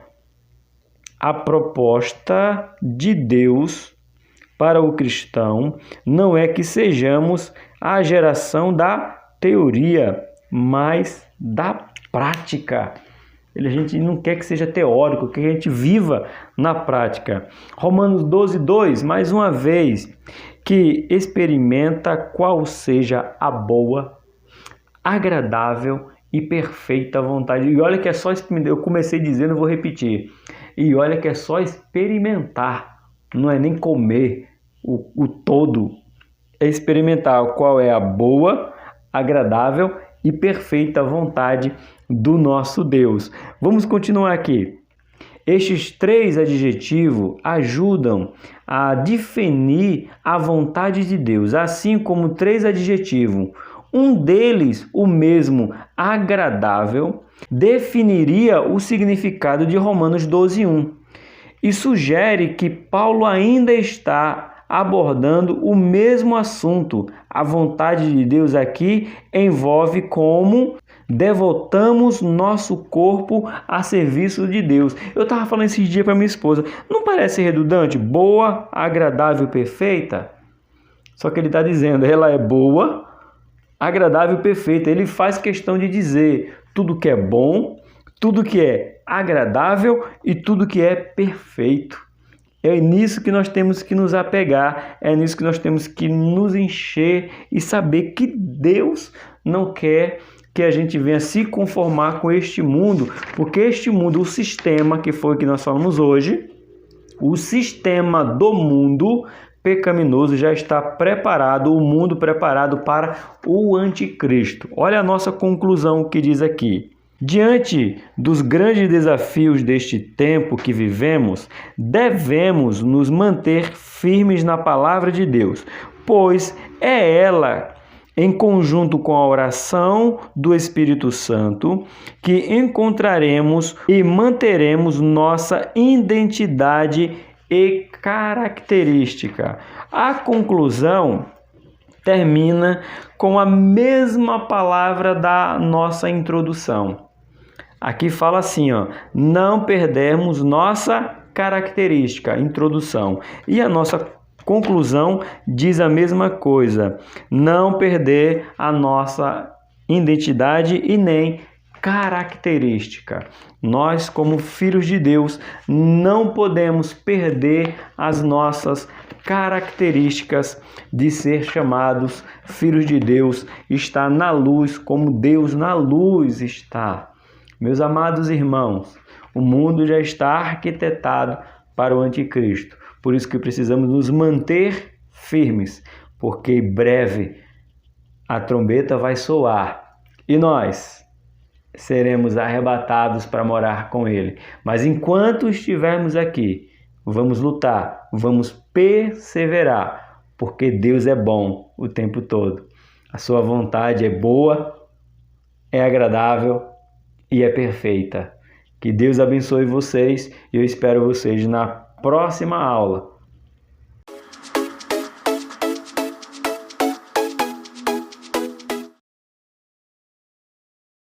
[SPEAKER 1] A proposta de Deus para o cristão não é que sejamos a geração da teoria, mas da prática. A gente não quer que seja teórico, que a gente viva na prática. Romanos 12:2, mais uma vez, que experimenta qual seja a boa, agradável e perfeita vontade. E olha que é só experimentar, eu comecei dizendo, vou repetir. E olha que é só experimentar, não é nem comer o todo. É experimentar qual é a boa, agradável e perfeita vontade do nosso Deus. Vamos continuar aqui. Estes 3 adjetivos ajudam a definir a vontade de Deus, assim como 3 adjetivos. Um deles, o mesmo, agradável, definiria o significado de Romanos 12:1 e sugere que Paulo ainda está abordando o mesmo assunto. A vontade de Deus aqui envolve como devotamos nosso corpo a serviço de Deus. Eu estava falando esses dias para minha esposa, não parece redundante? Boa, agradável, perfeita? Só que ele está dizendo, ela é boa, agradável e perfeita. Ele faz questão de dizer tudo que é bom, tudo que é agradável e tudo que é perfeito. É nisso que nós temos que nos apegar, é nisso que nós temos que nos encher e saber que Deus não quer que a gente venha se conformar com este mundo, porque este mundo, o sistema, que foi o que nós falamos hoje, o sistema do mundo pecaminoso já está preparado, o mundo preparado para o anticristo. Olha a nossa conclusão que diz aqui. Diante dos grandes desafios deste tempo que vivemos, devemos nos manter firmes na palavra de Deus, pois é ela, em conjunto com a oração do Espírito Santo, que encontraremos e manteremos nossa identidade e característica. A conclusão termina com a mesma palavra da nossa introdução. Aqui fala assim, não perdermos nossa característica, introdução. E a nossa conclusão diz a mesma coisa, não perder a nossa identidade e nem característica. Nós, como filhos de Deus, não podemos perder as nossas características de ser chamados filhos de Deus, estar na luz como Deus na luz está. Meus amados irmãos, o mundo já está arquitetado para o anticristo. Por isso que precisamos nos manter firmes, porque em breve a trombeta vai soar e nós seremos arrebatados para morar com ele. Mas enquanto estivermos aqui, vamos lutar, vamos perseverar, porque Deus é bom o tempo todo. A sua vontade é boa, é agradável e é perfeita. Que Deus abençoe vocês e eu espero vocês na próxima aula.